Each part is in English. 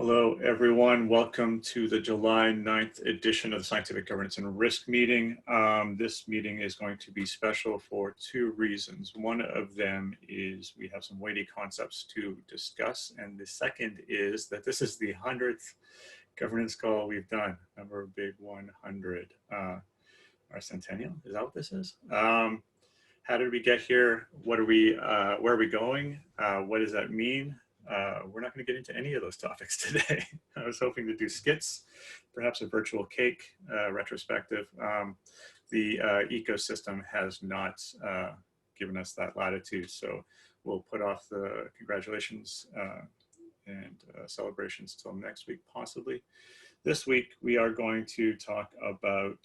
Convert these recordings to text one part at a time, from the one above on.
Hello, everyone. Welcome to the July 9th edition of the Scientific Governance and Risk meeting. This meeting is going to be special for two reasons. One of them is we have some weighty concepts to discuss. And the second is that this is the 100th governance call we've done, number big 100. Our centennial, is that what this is? How did we get here? What are we, where are we going? What does that mean? We're not going to get into any of those topics today. I was hoping to do skits, perhaps a virtual cake retrospective. The ecosystem has not given us that latitude, so we'll put off the congratulations and celebrations till next week, possibly. This week, we are going to talk about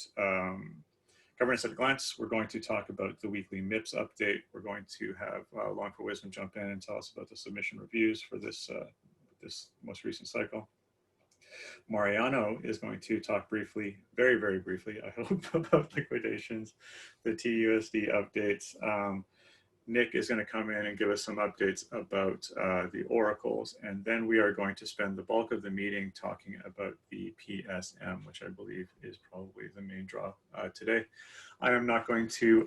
governance at a glance. We're going to talk about the weekly MIPs update. We're going to have LongForWisdom jump in and tell us about the submission reviews for this, this most recent cycle. Mariano is going to talk briefly, very, very briefly, I hope, about liquidations, the TUSD updates. Nik is going to come in and give us some updates about the oracles, and then we are going to spend the bulk of the meeting talking about the PSM, which I believe is probably the main draw today. I am not going to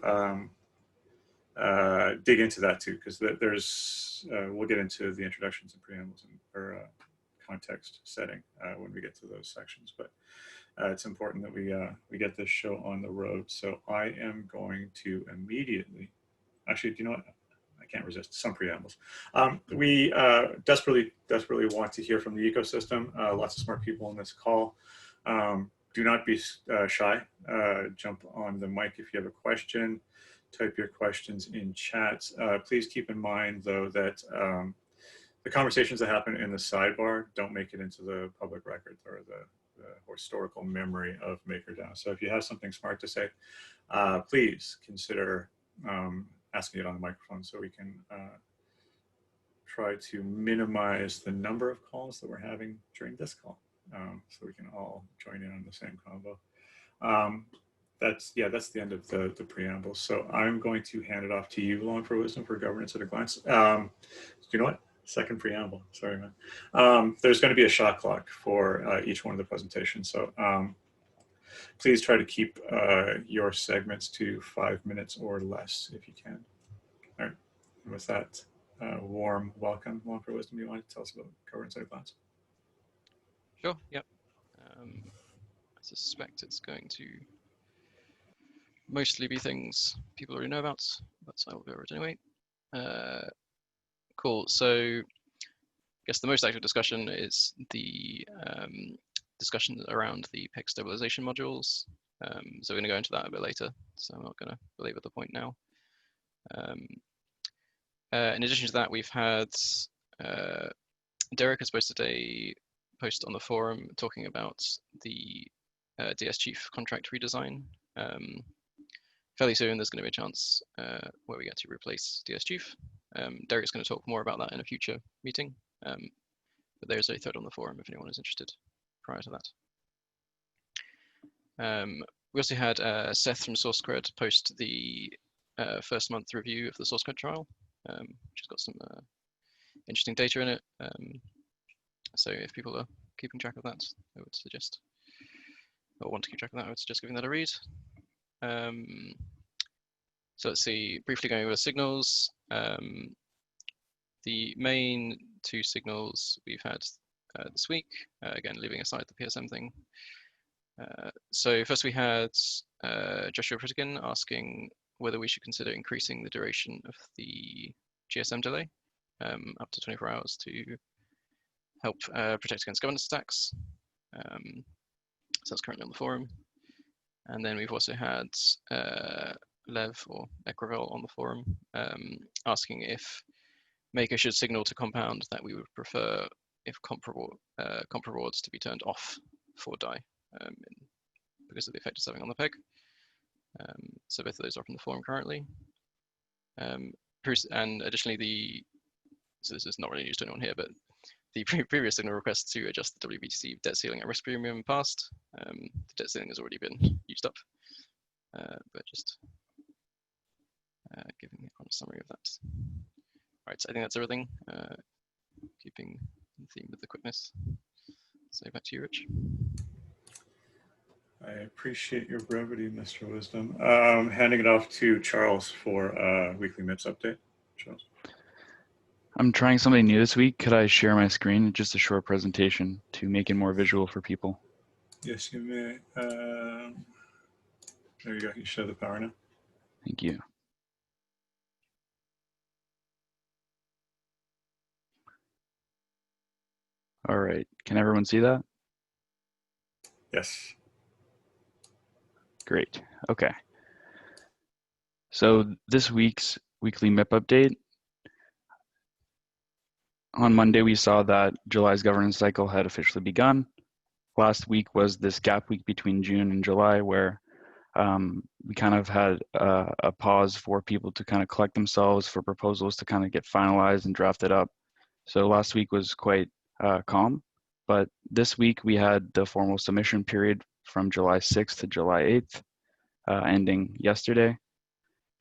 dig into that too, because there's we'll get into the introductions and preambles and or context setting when we get to those sections, but it's important that we get this show on the road. So I am going to immediately. Actually, do you know what? I can't resist some preambles. We desperately want to hear from the ecosystem. Lots of smart people on this call. Do not be shy. Jump on the mic if you have a question. Type your questions in chat. Please keep in mind, though, that the conversations that happen in the sidebar don't make it into the public record or the historical memory of MakerDAO. So if you have something smart to say, please consider asking it on the microphone so we can try to minimize the number of calls that we're having during this call, so we can all join in on the same convo. That's the end of the preamble. So I'm going to hand it off to you, LongForWisdom, for governance at a glance. You know what? Second preamble. Sorry, man. There's going to be a shot clock for each one of the presentations. So please try to keep your segments to 5 minutes or less if you can. All right. And with that warm welcome, LongForWisdom, you want to tell us about governance at a glance? Sure. Yep. I suspect it's going to mostly be things people already know about, but I will go over it anyway. Cool. So I guess the most active discussion is the discussion around the PEG stabilization modules. So we're going to go into that a bit later, so I'm not going to belabor the point now. In addition to that, we've had Derek has posted a post on the forum talking about the DS Chief contract redesign. Fairly soon, there's going to be a chance where we get to replace DS Chief. Derek's going to talk more about that in a future meeting, but there's a thread on the forum if anyone is interested prior to that. We also had Seth from SourceCred post the first month review of the SourceCred trial, which has got some interesting data in it. So if people are keeping track of that, I would suggest, or want to keep track of that, I would suggest giving that a read. So let's see, briefly going over signals. The main two signals we've had this week, again, leaving aside the PSM thing. So first we had Joshua Pritikin asking whether we should consider increasing the duration of the GSM delay up to 24 hours to help protect against governance attacks. So that's currently on the forum. And then we've also had Lev or Ekravel on the forum asking if Maker should signal to Compound that we would prefer if comp rewards to be turned off for DAI because of the effect it's having on the PEG. So both of those are up in the forum currently. And additionally, so this is not really news to anyone here, but the previous signal request to adjust the WBTC debt ceiling at risk premium passed. The debt ceiling has already been used up, but just giving a summary of that. All right, so I think that's everything. Keeping the theme with the quickness. So back to you, Rich. I appreciate your brevity, Mr. Wisdom. Handing it off to Charles for weekly MIPS update. Charles. I'm trying something new this week. Could I share my screen? Just a short presentation to make it more visual for people. Yes, you may. There you go. You show the power now. Thank you. All right. Can everyone see that? Yes. Great. Okay. So this week's weekly MIP update. On Monday, we saw that July's governance cycle had officially begun. Last week was this gap week between June and July where we kind of had a pause for people to kind of collect themselves, for proposals to kind of get finalized and drafted up. So last week was quite calm, but this week we had the formal submission period from July 6th to July 8th, ending yesterday.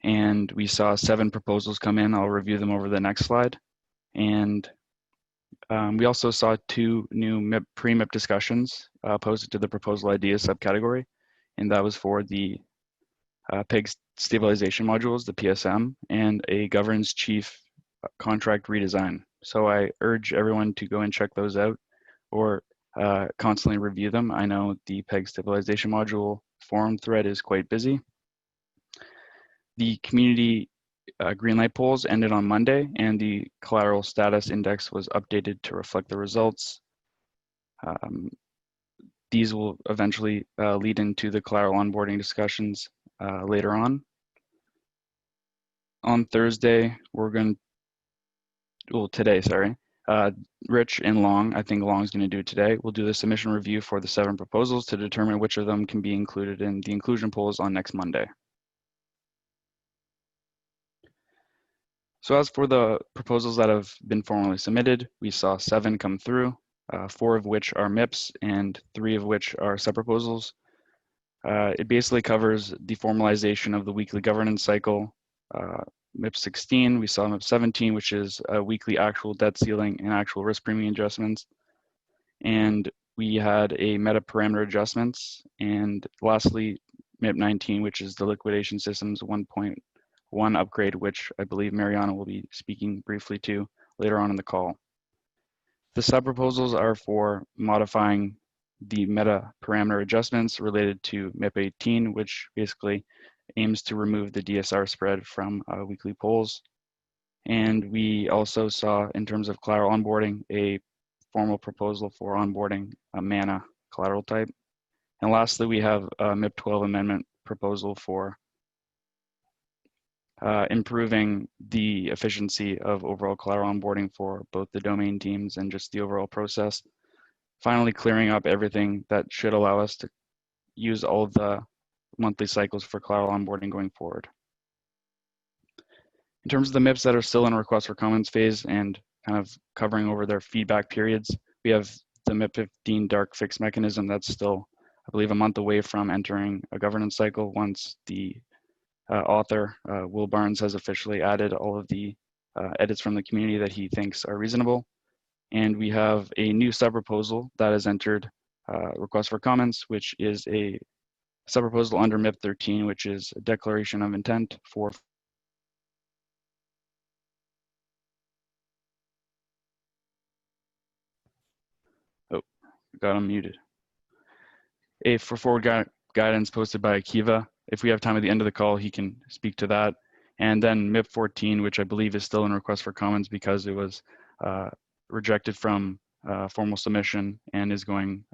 And we saw 7 proposals come in. I'll review them over the next slide. And we also saw 2 new pre-MIP discussions posted to the proposal ideas subcategory, and that was for the PEG stabilization modules, the PSM, and a governance chief contract redesign. So I urge everyone to go and check those out or constantly review them. I know the PEG stabilization module forum thread is quite busy. The community greenlight polls ended on Monday, and the collateral status index was updated to reflect the results. These will eventually lead into the collateral onboarding discussions later on. On Thursday, today, sorry. Rich and Long, I think Long's going to do it today. We'll do the submission review for the 7 proposals to determine which of them can be included in the inclusion polls on next Monday. So as for the proposals that have been formally submitted, we saw 7 come through, 4 of which are MIPs and 3 of which are sub-proposals. It basically covers the formalization of the weekly governance cycle. MIP 16, we saw MIP 17, which is a weekly actual debt ceiling and actual risk premium adjustments. And we had a meta parameter adjustments. And lastly, MIP 19, which is the liquidation systems 1.1 upgrade, which I believe Mariano will be speaking briefly to later on in the call. The sub-proposals are for modifying the meta parameter adjustments related to MIP 18, which basically aims to remove the DSR spread from weekly polls. And we also saw, in terms of collateral onboarding, a formal proposal for onboarding a MANA collateral type. And lastly, we have a MIP 12 amendment proposal for improving the efficiency of overall collateral onboarding for both the domain teams and just the overall process. Finally, clearing up everything that should allow us to use all of the monthly cycles for collateral onboarding going forward. In terms of the MIPs that are still in a request for comments phase and kind of covering over their feedback periods, we have the MIP 15 dark fix mechanism that's still, I believe, a month away from entering a governance cycle once the author, Will Barnes, has officially added all of the edits from the community that he thinks are reasonable. And we have a new sub-proposal that has entered request for comments, which is a sub-proposal under MIP 13, which is a declaration of intent for got unmuted. For forward guidance posted by Akiva. If we have time at the end of the call, he can speak to that. And then MIP 14, which I believe is still in request for comments because it was rejected from formal submission and is going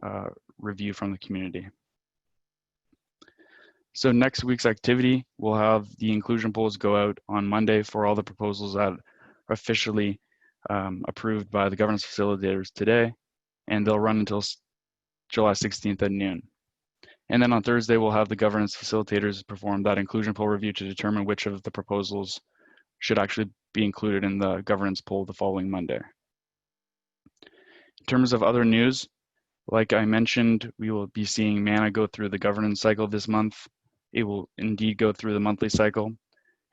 review from the community. So next week's activity, we'll have the inclusion polls go out on Monday for all the proposals that are officially approved by the governance facilitators today, and they'll run until July 16th at noon. And then on Thursday, we'll have the governance facilitators perform that inclusion poll review to determine which of the proposals should actually be included in the governance poll the following Monday. In terms of other news, like I mentioned, we will be seeing MANA go through the governance cycle this month. It will indeed go through the monthly cycle,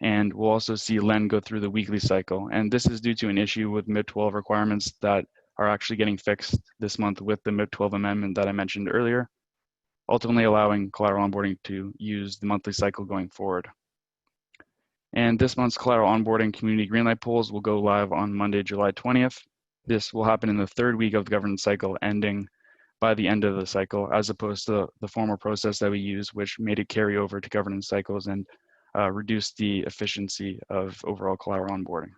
and we'll also see LEN go through the weekly cycle. And this is due to an issue with MIP 12 requirements that are actually getting fixed this month with the MIP 12 amendment that I mentioned earlier, ultimately allowing collateral onboarding to use the monthly cycle going forward. And this month's collateral onboarding community greenlight polls will go live on Monday, July 20th. This will happen in the third week of the governance cycle, ending by the end of the cycle, as opposed to the former process that we use, which made it carry over to governance cycles and reduce the efficiency of overall collateral onboarding.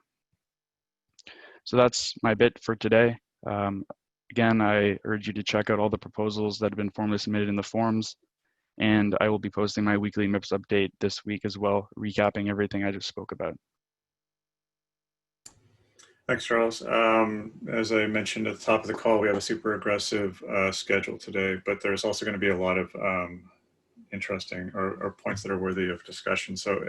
So that's my bit for today. Again, I urge you to check out all the proposals that have been formally submitted in the forums, and I will be posting my weekly MIPS update this week as well, recapping everything I just spoke about. Thanks, Charles. As I mentioned at the top of the call, we have a super aggressive schedule today, but there's also going to be a lot of interesting or points that are worthy of discussion. So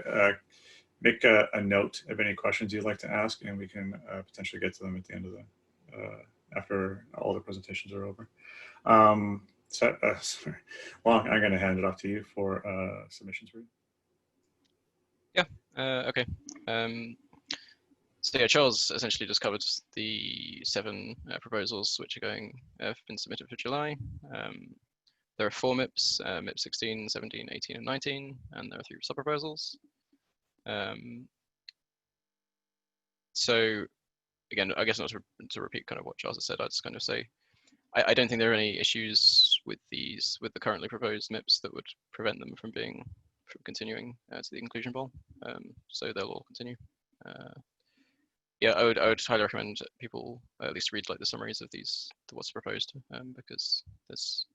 make a note of any questions you'd like to ask, and we can potentially get to them at the end of the, after all the presentations are over. Sorry. Well, I'm going to hand it off to you for submissions read. Yeah, okay. So yeah, Charles essentially just covered the 7 proposals which are have been submitted for July. There are 4 MIPs, MIP 16, 17, 18, and 19, and there are 3 sub-proposals. So again, I guess not to repeat kind of what Charles has said, I'd just kind of say, I don't think there are any issues with the currently proposed MIPs that would prevent them from continuing to the inclusion bowl. So they'll all continue. Yeah, I would highly recommend people at least read like the summaries of what's proposed, because there's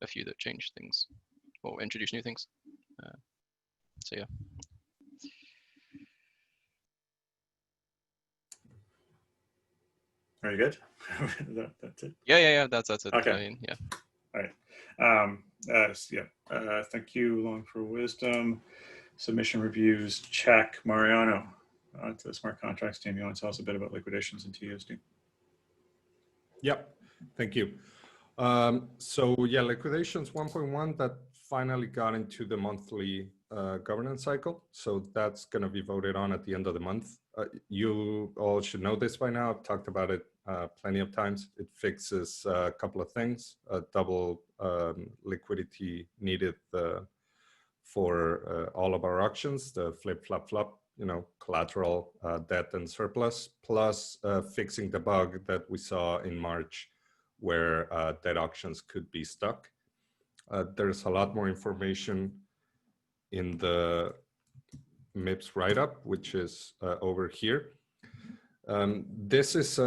a few that change things or introduce new things. So yeah. Are you good? That's it. Yeah. That's it. Okay. I mean, yeah. All right. Thank you, LongForWisdom. Submission reviews, check. Mariano, to the smart contracts team. You want to tell us a bit about liquidations and TUSD? Yep. Thank you. So yeah, liquidations 1.1 that finally got into the monthly governance cycle. So that's going to be voted on at the end of the month. You all should know this by now. I've talked about it plenty of times. It fixes a couple of things, double liquidity needed for all of our auctions, the flip, flop, flop, collateral, debt and surplus, plus fixing the bug that we saw in March where debt auctions could be stuck. There's a lot more information in the MIPS write-up, which is over here. This is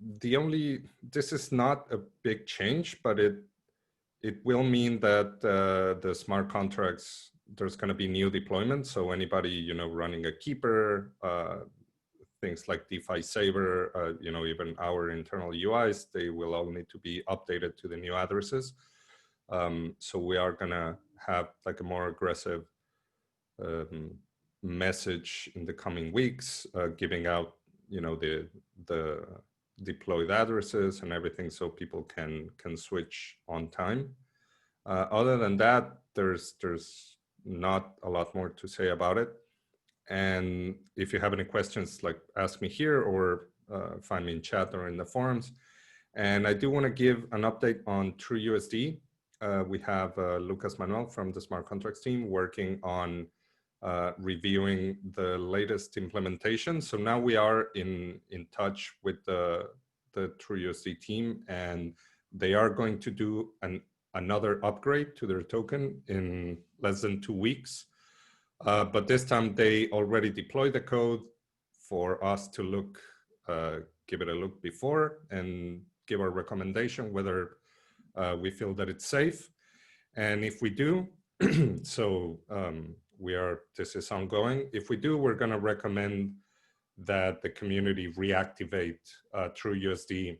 this is not a big change, but it will mean that the smart contracts, there's going to be new deployments. So anybody running a keeper, things like DeFi Saver, even our internal UIs, they will all need to be updated to the new addresses. So we are going to have like a more aggressive message in the coming weeks, giving out, the deployed addresses and everything, so people can switch on time. Other than that, there's not a lot more to say about it. And if you have any questions, like ask me here or find me in chat or in the forums. And I do want to give an update on TrueUSD. We have Lucas Manuel from the Smart Contracts team working on reviewing the latest implementation. So now we are in touch with the TrueUSD team, and they are going to do another upgrade to their token in less than 2 weeks. But this time they already deployed the code for us to look, give it a look before and give our recommendation whether we feel that it's safe. And if we do, so this is ongoing. If we do, we're going to recommend that the community reactivate TrueUSD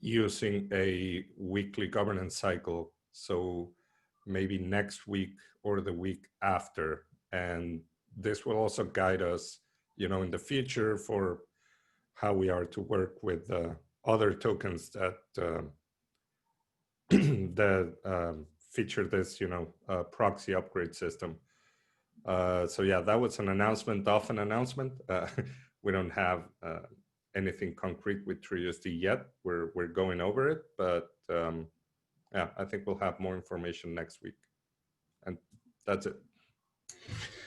using a weekly governance cycle. So maybe next week or the week after. And this will also guide us, in the future for how we are to work with other tokens that feature this, proxy upgrade system. So yeah, that was an announcement of an announcement. We don't have anything concrete with TUSD yet. We're going over it, but yeah, I think we'll have more information next week. And that's it.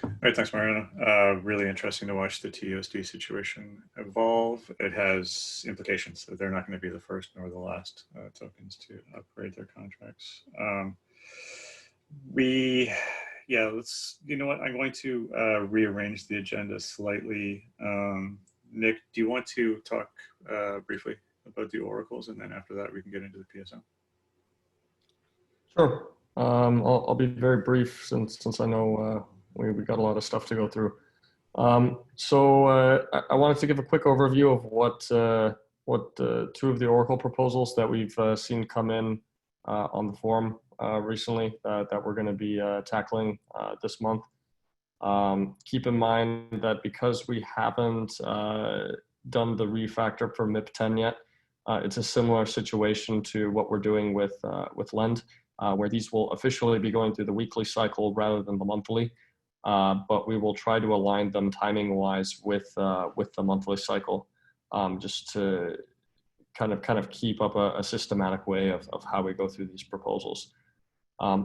All right, thanks, Mariano. Really interesting to watch the TUSD situation evolve. It has implications that they're not going to be the first nor the last tokens to upgrade their contracts. Let's, you know what, I'm going to rearrange the agenda slightly. Nick, do you want to talk briefly about the oracles, and then after that we can get into the PSM? Sure. I'll be very brief since I know we got a lot of stuff to go through. I wanted to give a quick overview of what two of the Oracle proposals that we've seen come in on the forum recently that we're going to be tackling this month. Keep in mind that because we haven't done the refactor for MIP 10 yet, it's a similar situation to what we're doing with Lend, where these will officially be going through the weekly cycle rather than the monthly. But we will try to align them timing-wise with the monthly cycle, just to kind of keep up a systematic way of how we go through these proposals.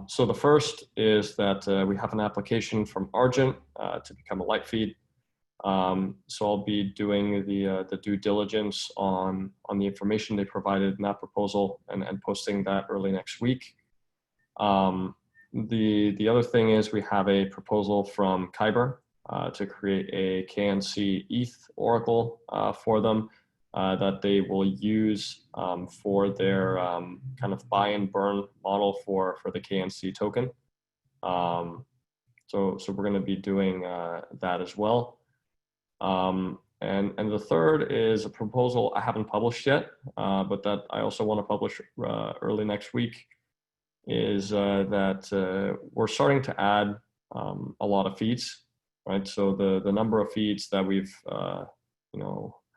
So the first is that we have an application from Argent to become a light feed. So I'll be doing the due diligence on the information they provided in that proposal and posting that early next week. The other thing is we have a proposal from Kyber to create a KNC ETH oracle for them that they will use for their kind of buy and burn model for the KNC token. So we're going to be doing that as well. And the third is a proposal I haven't published yet, but that I also want to publish early next week, is that we're starting to add a lot of feeds, right? So the number of feeds that we've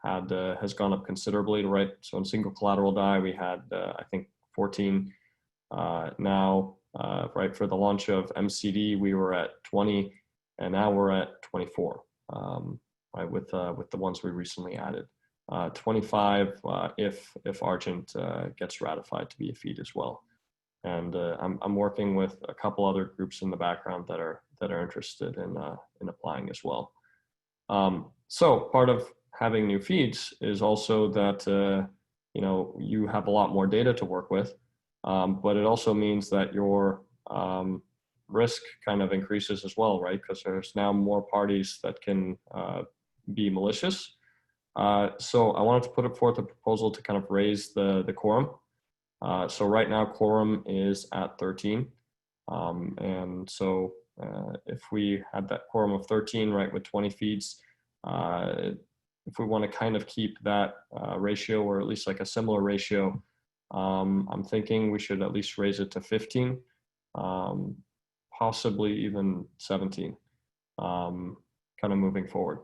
had has gone up considerably, right? So in single collateral DAI we had I think 14. Now, right, for the launch of MCD we were at 20, and now we're at 24, right, with the ones we recently added. 25 if Argent gets ratified to be a feed as well. And I'm working with a couple other groups in the background that are interested in applying as well. So part of having new feeds is also that you have a lot more data to work with, but it also means that your risk kind of increases as well, right? Because there's now more parties that can be malicious. So I wanted to put forth a proposal to kind of raise the quorum. So right now quorum is at 13. And so if we had that quorum of 13, right, with 20 feeds, if we want to kind of keep that ratio, or at least like a similar ratio, I'm thinking we should at least raise it to 15, possibly even 17, kind of moving forward.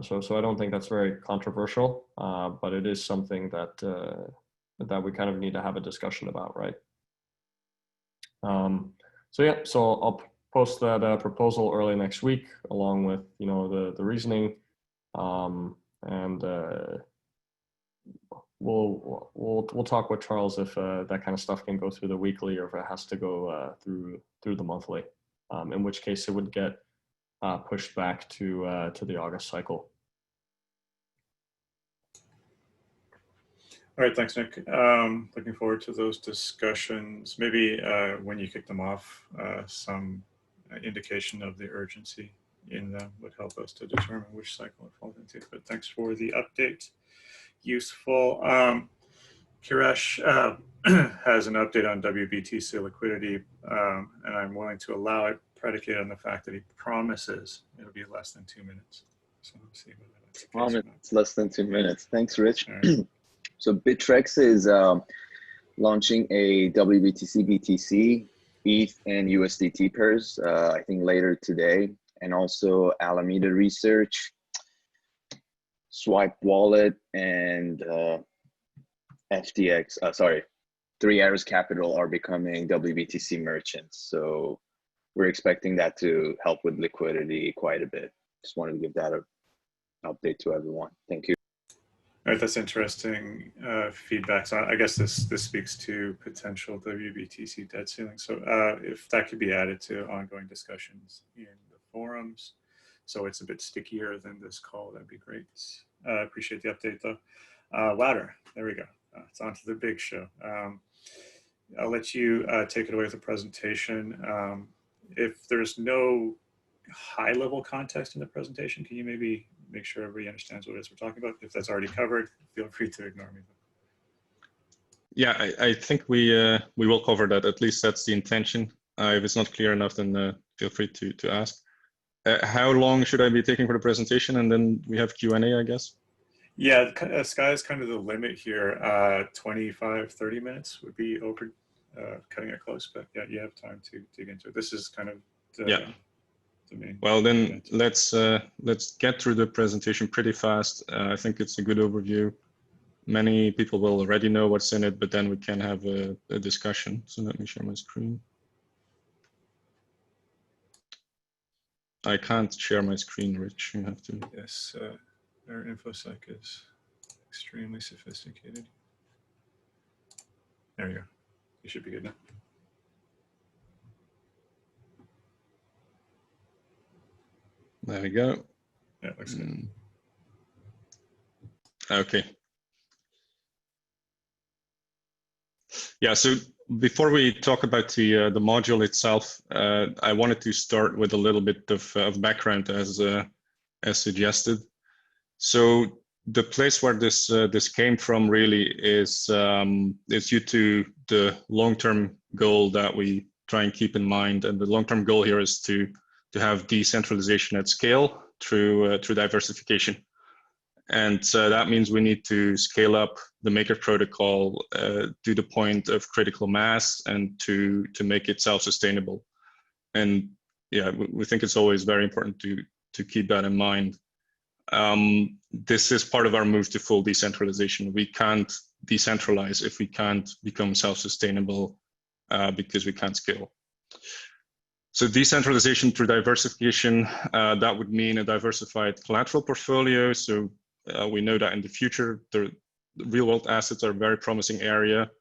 So I don't think that's very controversial, but it is something that we kind of need to have a discussion about, right? So I'll post that proposal early next week, along with the reasoning, and we'll talk with Charles if that kind of stuff can go through the weekly, or if it has to go through the monthly. In which case it would get pushed back to the August cycle. All right, thanks, Nick. Looking forward to those discussions. Maybe when you kick them off, some indication of the urgency in them would help us to determine which cycle it falls into. But thanks for the update. Useful. Kiresh has an update on WBTC liquidity, and I'm willing to allow it, predicated on the fact that he promises it'll be less than 2 minutes. So let's see whether that's the case or not. It's less than 2 minutes. Thanks, Rich. All right. So Bittrex is launching a WBTC, BTC, ETH, and USDT pairs, I think later today. And also Alameda Research, Swipe Wallet, and Three Arrows Capital are becoming WBTC merchants. So we're expecting that to help with liquidity quite a bit. Just wanted to give that an update to everyone. Thank you. All right, that's interesting feedback. So I guess this speaks to potential WBTC debt ceiling. So if that could be added to ongoing discussions in the forums, so it's a bit stickier than this call, that'd be great. Appreciate the update though. Wouter, there we go. It's on to the big show. I'll let you take it away with the presentation. If there's no high-level context in the presentation, can you maybe make sure everybody understands what it is we're talking about? If that's already covered, feel free to ignore me. Yeah, I think we will cover that. At least that's the intention. If it's not clear enough, then feel free to ask. How long should I be taking for the presentation? And then we have Q&A, I guess. Yeah, sky is kind of the limit here. 25, 30 minutes would be over, cutting it close, but yeah, you have time to dig into it. This is kind of the main. Well, then let's get through the presentation pretty fast. I think it's a good overview. Many people will already know what's in it, but then we can have a discussion. So let me share my screen. I can't share my screen, Rich. You have to. Yes, our InfoSec is extremely sophisticated. There you go. You should be good now. There we go. Yeah, looks good. Okay. Yeah, so before we talk about the module itself, I wanted to start with a little bit of background as suggested. So the place where this came from really is due to the long-term goal that we try and keep in mind, and the long-term goal here is to have decentralization at scale through diversification. And that means we need to scale up the Maker protocol to the point of critical mass and to make it self-sustainable. And yeah, we think it's always very important to keep that in mind. This is part of our move to full decentralization. We can't decentralize if we can't become self-sustainable because we can't scale. So decentralization through diversification, that would mean a diversified collateral portfolio. So we know that in the future, the real world assets are a very promising area.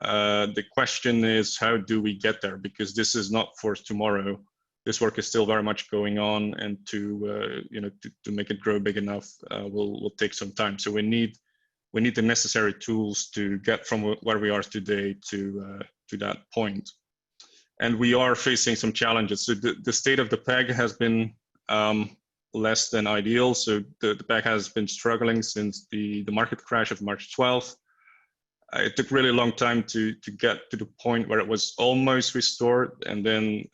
The question is, how do we get there? Because this is not for tomorrow. This work is still very much going on, and to make it grow big enough will take some time. So we need the necessary tools to get from where we are today to that point. And we are facing some challenges. So the state of the peg has been less than ideal. So the peg has been struggling since the market crash of March 12th. It took really a long time to get to the point where it was almost restored. And then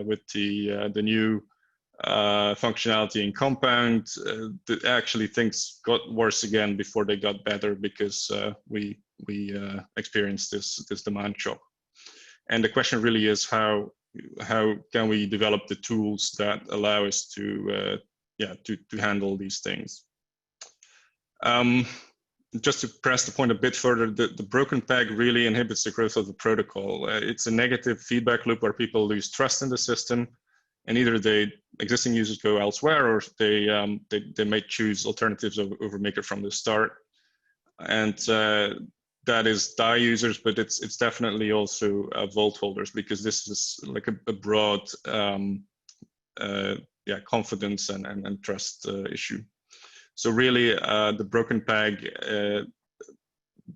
with the new functionality in Compound, actually things got worse again before they got better, because we experienced this demand shock. And the question really is, how can we develop the tools that allow us to handle these things? Just to press the point a bit further, the broken peg really inhibits the growth of the protocol. It's a negative feedback loop where people lose trust in the system, and either existing users go elsewhere, or they may choose alternatives over Maker from the start. And that is DAI users, but it's definitely also vault holders, because this is like a broad confidence and trust issue. So really, the broken peg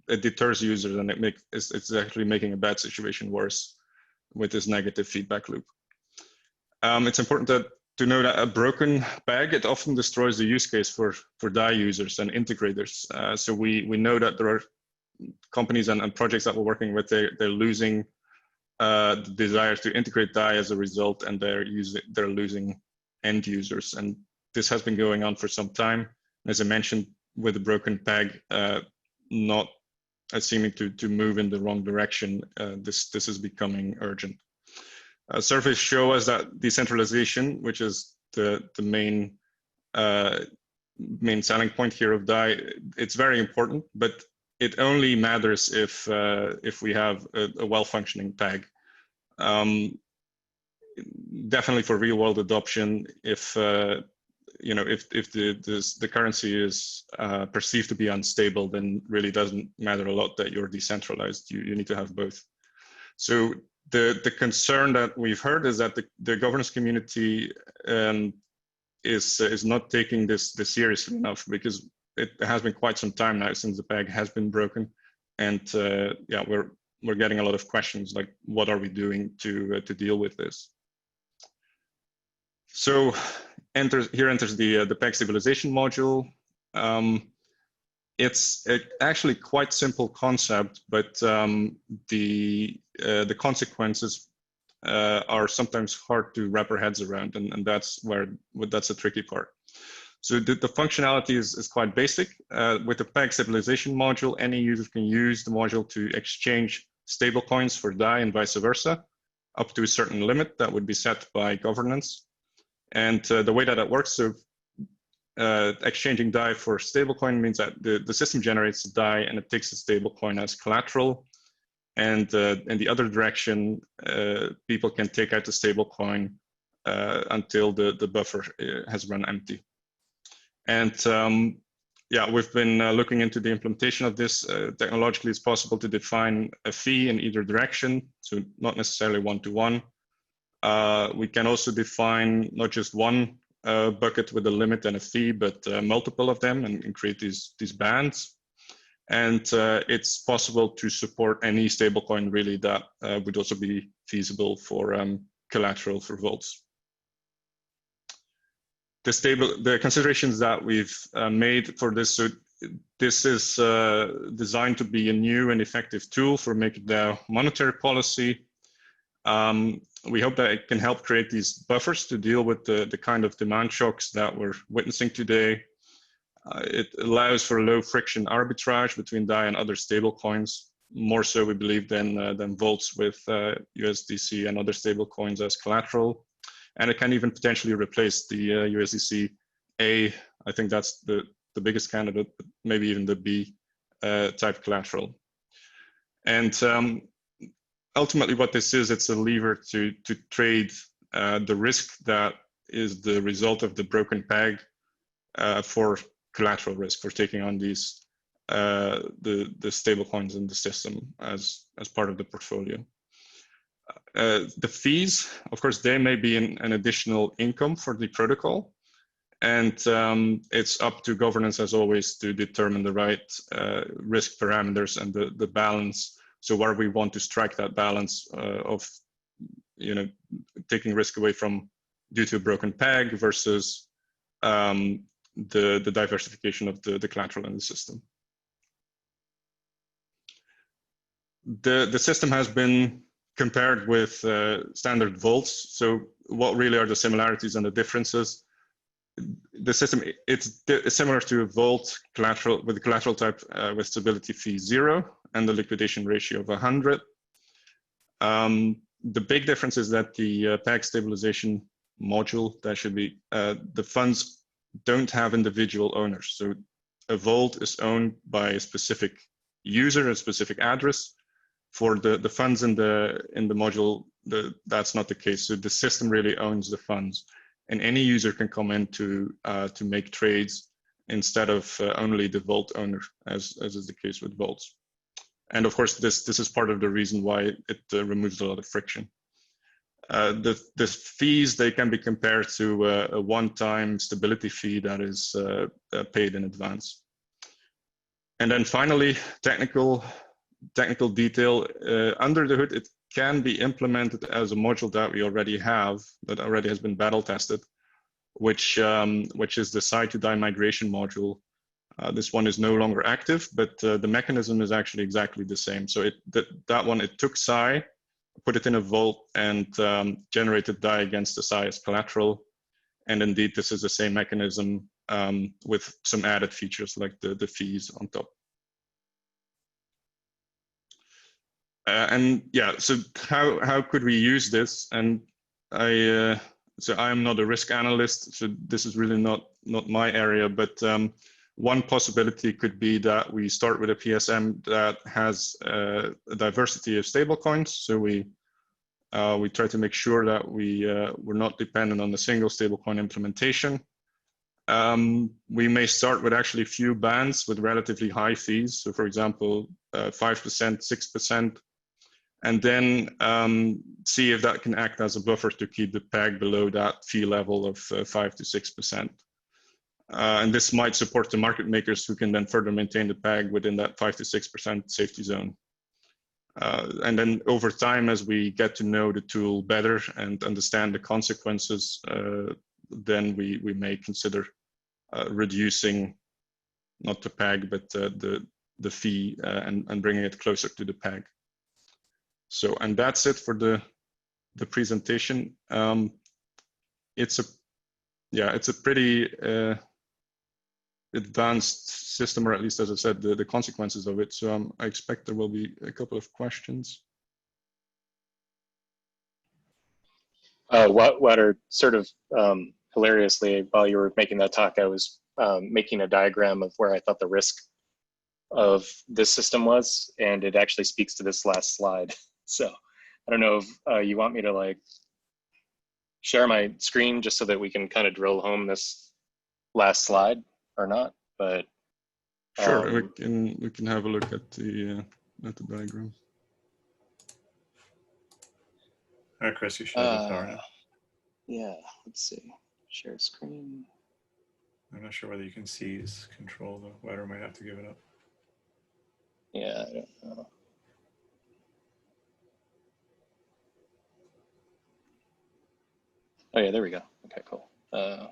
it deters users, and it's actually making a bad situation worse with this negative feedback loop. It's important to know that a broken peg, it often destroys the use case for DAI users and integrators. So we know that there are companies and projects that we're working with, they're losing the desire to integrate DAI as a result, and they're losing end users. And this has been going on for some time. As I mentioned, with the broken peg not seeming to move in the wrong direction, this is becoming urgent. Surveys show us that decentralization, which is the main selling point here of DAI, it's very important, but it only matters if we have a well-functioning peg. Definitely for real-world adoption, if you know, if the currency is perceived to be unstable, then really doesn't matter a lot that you're decentralized. You need to have both. So the concern that we've heard is that the governance community is not taking this seriously enough, because it has been quite some time now since the peg has been broken, and yeah, we're getting a lot of questions like, what are we doing to deal with this? So here enters the peg stabilization module. It's actually quite simple concept, but the consequences are sometimes hard to wrap our heads around, and that's a tricky part. So the functionality is quite basic. With the peg stabilization module, any user can use the module to exchange stablecoins for DAI and vice versa, up to a certain limit that would be set by governance. And the way that it works, so exchanging DAI for stablecoin means that the system generates a DAI and it takes the stablecoin as collateral. And in the other direction, people can take out the stablecoin until the buffer has run empty. And yeah, we've been looking into the implementation of this. Technologically, it's possible to define a fee in either direction, so not necessarily one-to-one. We can also define not just one bucket with a limit and a fee, but multiple of them, and create these bands. And it's possible to support any stablecoin really that would also be feasible for collateral for vaults. The considerations that we've made for this, so this is designed to be a new and effective tool for MakerDAO monetary policy. We hope that it can help create these buffers to deal with the kind of demand shocks that we're witnessing today. It allows for low friction arbitrage between DAI and other stable coins, more so we believe than vaults with USDC and other stable coins as collateral. And it can even potentially replace the USDC A. I think that's the biggest candidate, but maybe even the B type collateral. And ultimately what this is, it's a lever to trade the risk that is the result of the broken peg for collateral risk, for taking on these the stable coins in the system as part of the portfolio. The fees, of course, they may be an additional income for the protocol, and it's up to governance as always to determine the right risk parameters and the balance. So where we want to strike that balance of, you know, taking risk away from due to a broken peg versus the diversification of the collateral in the system. The system has been compared with standard vaults. So what really are the similarities and the differences? The system, it's similar to a vault collateral with the collateral type with stability fee 0 and the liquidation ratio of 100. The big difference is that the peg stabilization module, that should be, the funds don't have individual owners. So a vault is owned by a specific user, a specific address. For the funds in the module, that's not the case. So the system really owns the funds, and any user can come in to make trades instead of only the vault owner, as is the case with vaults. And of course, this is part of the reason why it removes a lot of friction. The fees, they can be compared to a one-time stability fee that is paid in advance. And then finally, technical detail. Under the hood, it can be implemented as a module that we already have, that already has been battle tested, which is the side-to-DAI migration module. This one is no longer active, but the mechanism is actually exactly the same. So that one, it took SAI, put it in a vault, and generated DAI against the SAI as collateral. And indeed, this is the same mechanism with some added features like the fees on top. And yeah, so how could we use this? And so I'm not a risk analyst, so this is really not my area, but one possibility could be that we start with a PSM that has a diversity of stablecoins. So we try to make sure that we're not dependent on a single stablecoin implementation. we may start with actually few bands with relatively high fees. So for example, 5%, 6%, and then see if that can act as a buffer to keep the peg below that fee level of 5 to 6%. And this might support the market makers who can then further maintain the peg within that 5 to 6% safety zone. And then over time, as we get to know the tool better and understand the consequences, then we may consider reducing not the peg, but the fee and bringing it closer to the peg. So, and that's it for the presentation. It's a pretty advanced system, or at least, as I said, the consequences of it. So I expect there will be a couple of questions. Wouter, sort of hilariously, while you were making that talk, I was making a diagram of where I thought the risk of this system was, and it actually speaks to this last slide. So I don't know if you want me to like share my screen just so that we can kind of drill home this last slide or not, but sure, we can have a look at the diagram. All right, Chris, you should have the power now. Yeah, let's see. Share screen. I'm not sure whether you can see his control though. Wouter might have to give it up. Yeah, I don't know. Oh yeah, there we go. Okay, cool. I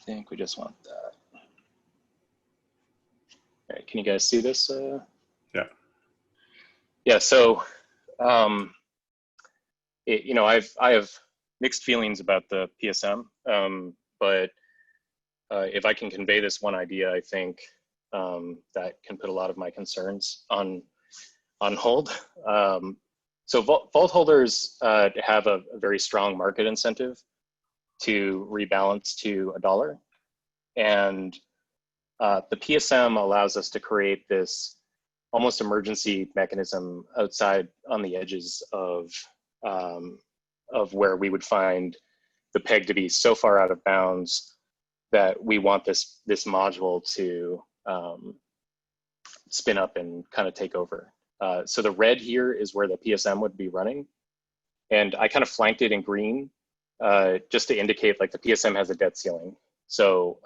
think we just want that. All right, can you guys see this? Yeah. Yeah. So, you know, I have mixed feelings about the PSM, but if I can convey this one idea, I think that can put a lot of my concerns on hold. So vault holders have a very strong market incentive to rebalance to $1. And the PSM allows us to create this almost emergency mechanism outside on the edges of where we would find the peg to be so far out of bounds that we want this module to spin up and kind of take over. So the red here is where the PSM would be running. And I kind of flanked it in green just to indicate like the PSM has a debt ceiling. So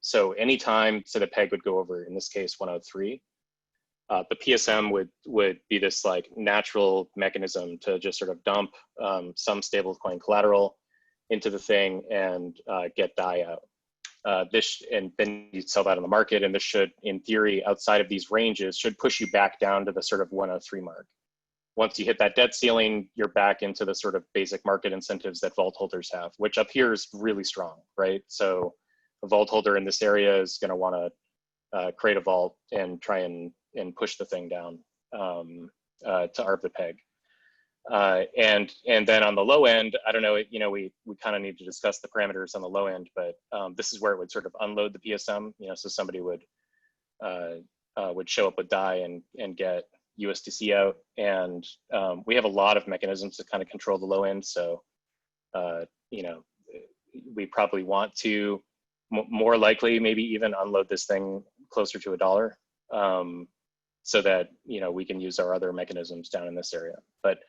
so anytime the peg would go over, in this case, 103, the PSM would be this like natural mechanism to just sort of dump some stablecoin collateral into the thing and get DAI out. And then you'd sell that on the market, and this should, in theory, outside of these ranges, should push you back down to the sort of 103 mark. Once you hit that debt ceiling, you're back into the sort of basic market incentives that vault holders have, which up here is really strong, right? So a vault holder in this area is going to want to create a vault and try and push the thing down to ARB the peg. And then on the low end, I don't know, you know, we kind of need to discuss the parameters on the low end, but this is where it would sort of unload the PSM, you know, so somebody would show up with DAI and get USDC out. And we have a lot of mechanisms to kind of control the low end. So, you know, we probably want to more likely maybe even unload this thing closer to $1 so that, you know, we can use our other mechanisms down in this area. But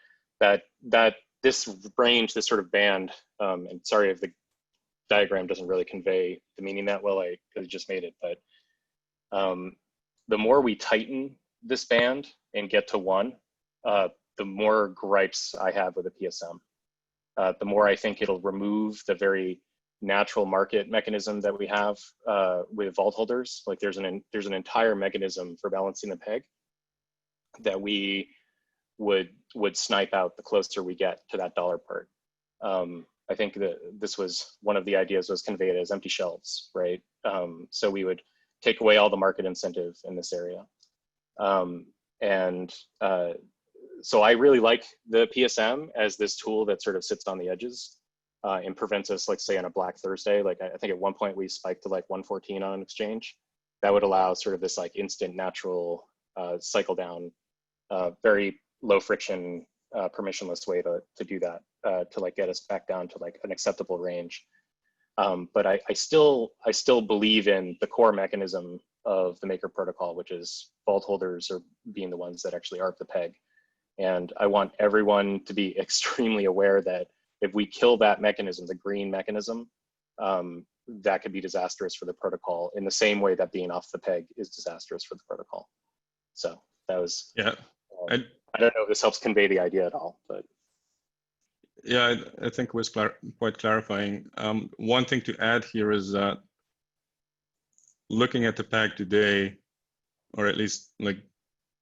this range, this sort of band, and sorry if the diagram doesn't really convey the meaning that well, I just made it, but the more we tighten this band and get to 1, the more gripes I have with the PSM. The more I think it'll remove the very natural market mechanism that we have with vault holders. Like there's an entire mechanism for balancing the peg that we would snipe out the closer we get to that $1 part. I think that this was one of the ideas was conveyed as empty shelves, right? So we would take away all the market incentive in this area. So I really like the PSM as this tool that sort of sits on the edges and prevents us, like say on a Black Thursday, like I think at one point we spiked to like 114 on an exchange. That would allow sort of this like instant natural cycle down, very low friction, permissionless way to do that, to like get us back down to like an acceptable range. But I still believe in the core mechanism of the Maker protocol, which is vault holders are being the ones that actually arc the peg. And I want everyone to be extremely aware that if we kill that mechanism, the green mechanism, that could be disastrous for the protocol in the same way that being off the peg is disastrous for the protocol. So that was, yeah. I don't know if this helps convey the idea at all, but. Yeah, I think it was quite clarifying. One thing to add here is that looking at the peg today, or at least like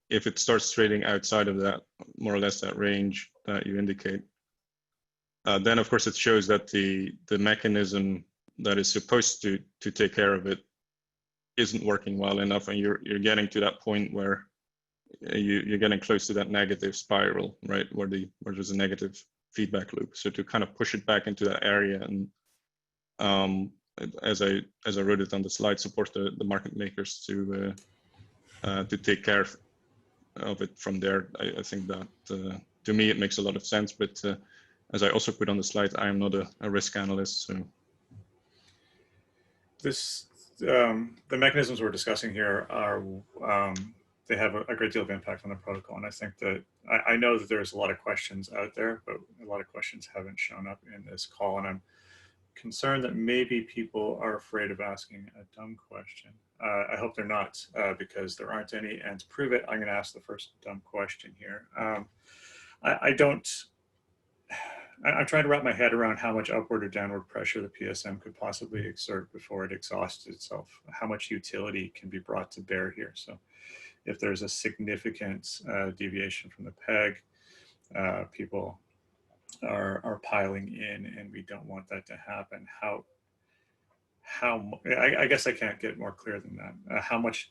if it starts trading outside of that, more or less that range that you indicate, then of course it shows that the mechanism that is supposed to take care of it isn't working well enough, and you're getting to that point where you're getting close to that negative spiral, right, where there's a negative feedback loop. So to kind of push it back into that area, and as I wrote it on the slide, support the market makers to take care of it from there. I think that to me it makes a lot of sense, but as I also put on the slide, I am not a risk analyst, so. The mechanisms we're discussing here are, they have a great deal of impact on the protocol. And I think that, I know that there's a lot of questions out there, but a lot of questions haven't shown up in this call. And I'm concerned that maybe people are afraid of asking a dumb question. I hope they're not, because there aren't any. And to prove it, I'm going to ask the first dumb question here. I'm trying to wrap my head around how much upward or downward pressure the PSM could possibly exert before it exhausts itself. How much utility can be brought to bear here? So if there's a significant deviation from the peg, people are piling in, and we don't want that to happen. I guess I can't get more clear than that. How much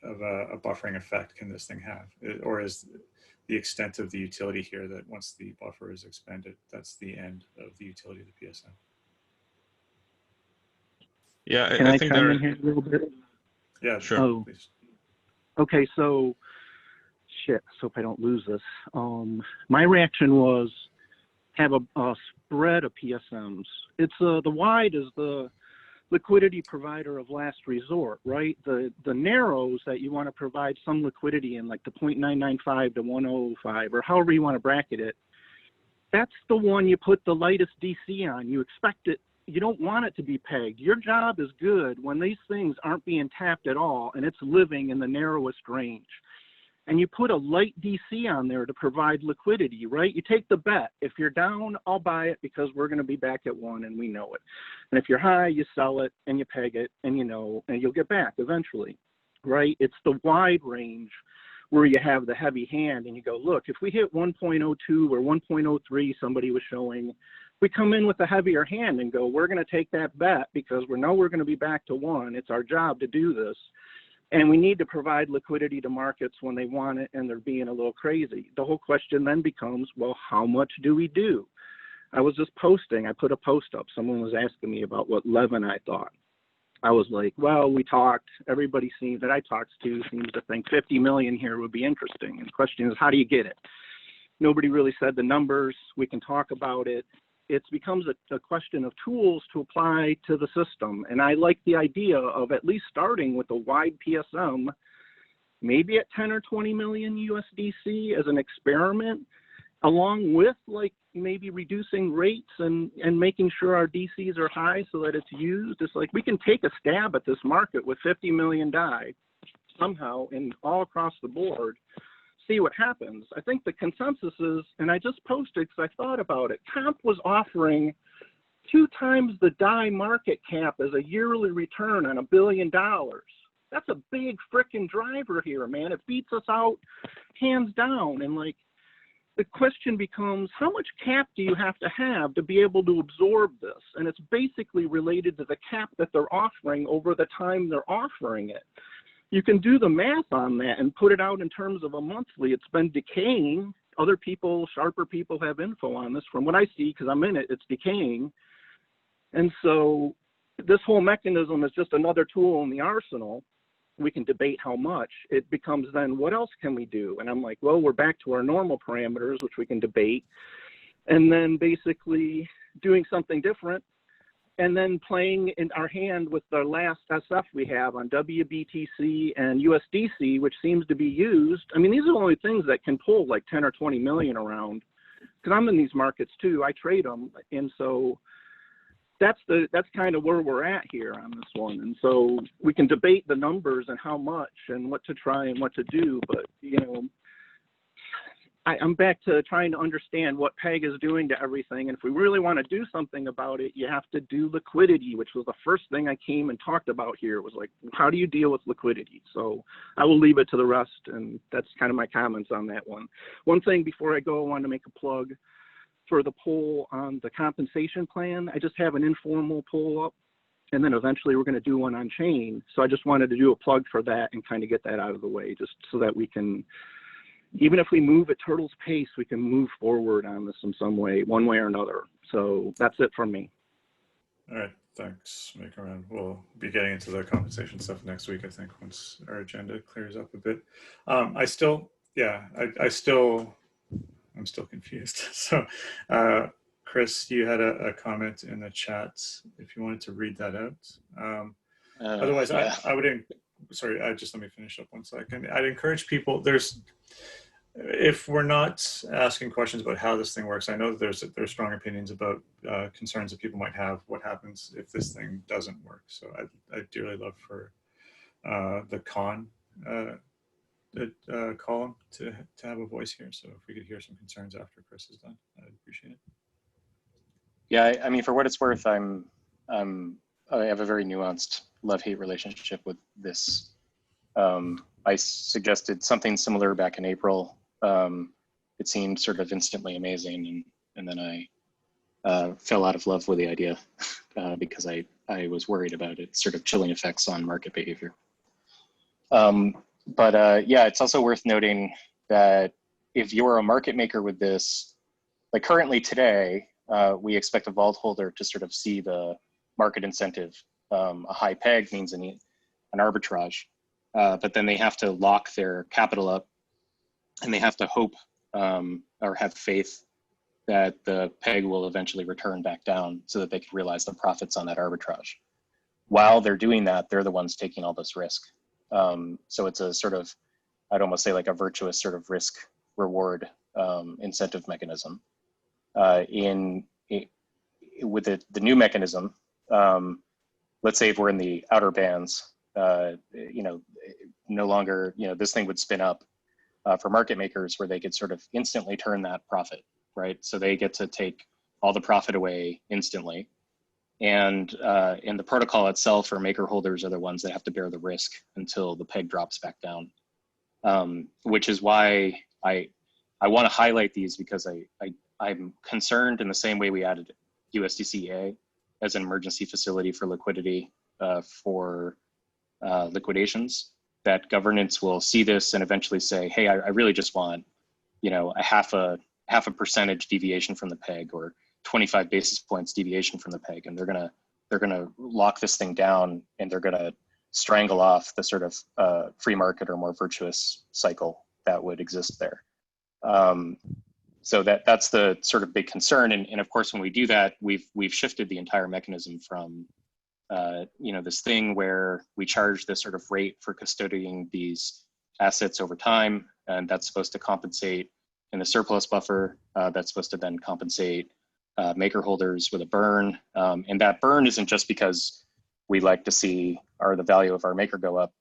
of a buffering effect can this thing have? Or is the extent of the utility here that once the buffer is expended, that's the end of the utility of the PSM? Yeah, Can I think chime in here a little bit? Yeah, sure. Oh. Please. Okay, so shit, so if I don't lose this. My reaction was have a spread of PSMs. It's the wide is the liquidity provider of last resort, right? The narrows that you want to provide some liquidity in, like the 0.995 to 105, or however you want to bracket it, that's the one you put the lightest DC on. You expect it, you don't want it to be pegged. Your job is good when these things aren't being tapped at all and it's living in the narrowest range. And you put a light DC on there to provide liquidity, right? You take the bet. If you're down, I'll buy it because we're going to be back at 1 and we know it. And if you're high, you sell it and you peg it and you know, and you'll get back eventually, right? It's the wide range where you have the heavy hand and you go, look, if we hit 1.02 or 1.03, somebody was showing, we come in with a heavier hand and go, we're going to take that bet because we know we're going to be back to 1. It's our job to do this. And we need to provide liquidity to markets when they want it and they're being a little crazy. The whole question then becomes, well, how much do we do? I was just posting. I put a post up. Someone was asking me about what leaven I thought. I was like, well, we talked. Everybody that I talked to seems to think 50 million here would be interesting. And the question is, how do you get it? Nobody really said the numbers. We can talk about it. It becomes a question of tools to apply to the system. And I like the idea of at least starting with a wide PSM, maybe at 10 or 20 million USDC as an experiment, along with like maybe reducing rates and making sure our DCs are high so that it's used. It's like we can take a stab at this market with 50 million DAI somehow and all across the board. See what happens. I think the consensus is, and I just posted because I thought about it, Comp was offering 2 times the DAI market cap as a yearly return on $1 billion. That's a big freaking driver here, man. It beats us out hands down. And like, the question becomes, how much cap do you have to be able to absorb this? And it's basically related to the cap that they're offering over the time they're offering it. You can do the math on that and put it out in terms of a monthly. It's been decaying. Other people, sharper people have info on this. From what I see, because I'm in it, it's decaying. And so this whole mechanism is just another tool in the arsenal. We can debate how much. It becomes then, what else can we do? And I'm like, well, we're back to our normal parameters, which we can debate. And then basically doing something different and then playing in our hand with the last SF we have on WBTC and USDC, which seems to be used. I mean, these are the only things that can pull like 10 or 20 million around, because I'm in these markets too. I trade them, and so that's kind of where we're at here on this one. And so we can debate the numbers and how much and what to try and what to do, but you know, I'm back to trying to understand what PEG is doing to everything. And if we really want to do something about it, you have to do liquidity, which was the first thing I came and talked about here. It was like, how do you deal with liquidity? So I will leave it to the rest. And that's kind of my comments on that one. One thing before I go, I want to make a plug for the poll on the compensation plan. I just have an informal poll up, and then eventually we're going to do one on chain. So I just wanted to do a plug for that and kind of get that out of the way, just so that we can, even if we move at turtle's pace, we can move forward on this in some way, one way or another. So that's it from me. All right, thanks, MakerDAO. We'll be getting into the compensation stuff next week, I think, once our agenda clears up a bit. I'm still confused. So, Chris, you had a comment in the chat. If you wanted to read that out. Otherwise, yeah. I would. Sorry, just let me finish up one second. I'd encourage people. If we're not asking questions about how this thing works, I know that there's strong opinions about concerns that people might have. What happens if this thing doesn't work? So I'd dearly love for the con column to have a voice here. So if we could hear some concerns after Chris is done, I'd appreciate it. Yeah, I mean, for what it's worth, I have a very nuanced love-hate relationship with this. I suggested something similar back in April. It seemed sort of instantly amazing, and then I fell out of love with the idea because I was worried about its sort of chilling effects on market behavior. But yeah, it's also worth noting that if you're a market maker with this, like currently today, we expect a vault holder to sort of see the market incentive. A high peg means an arbitrage, but then they have to lock their capital up, and they have to hope or have faith that the peg will eventually return back down so that they can realize the profits on that arbitrage. While they're doing that, they're the ones taking all this risk. So it's a sort of, I'd almost say like a virtuous sort of risk reward incentive mechanism. With the new mechanism, let's say if we're in the outer bands, you know, no longer, you know, this thing would spin up for market makers where they could sort of instantly turn that profit, right? So they get to take all the profit away instantly. And in the protocol itself, or maker holders are the ones that have to bear the risk until the peg drops back down, which is why I want to highlight these, because I'm concerned in the same way we added USDC-A as an emergency facility for liquidity for liquidations, that governance will see this and eventually say, hey, I really just want, you know, a half a percentage deviation from the peg, or 25 basis points deviation from the peg, and they're gonna lock this thing down, and they're gonna strangle off the sort of free market or more virtuous cycle that would exist there. So that's the sort of big concern, and of course when we do that, we've shifted the entire mechanism from you know, this thing where we charge this sort of rate for custodying these assets over time, and that's supposed to compensate in the surplus buffer. That's supposed to then compensate maker holders with a burn, and that burn isn't just because we like to see the value of our maker go up.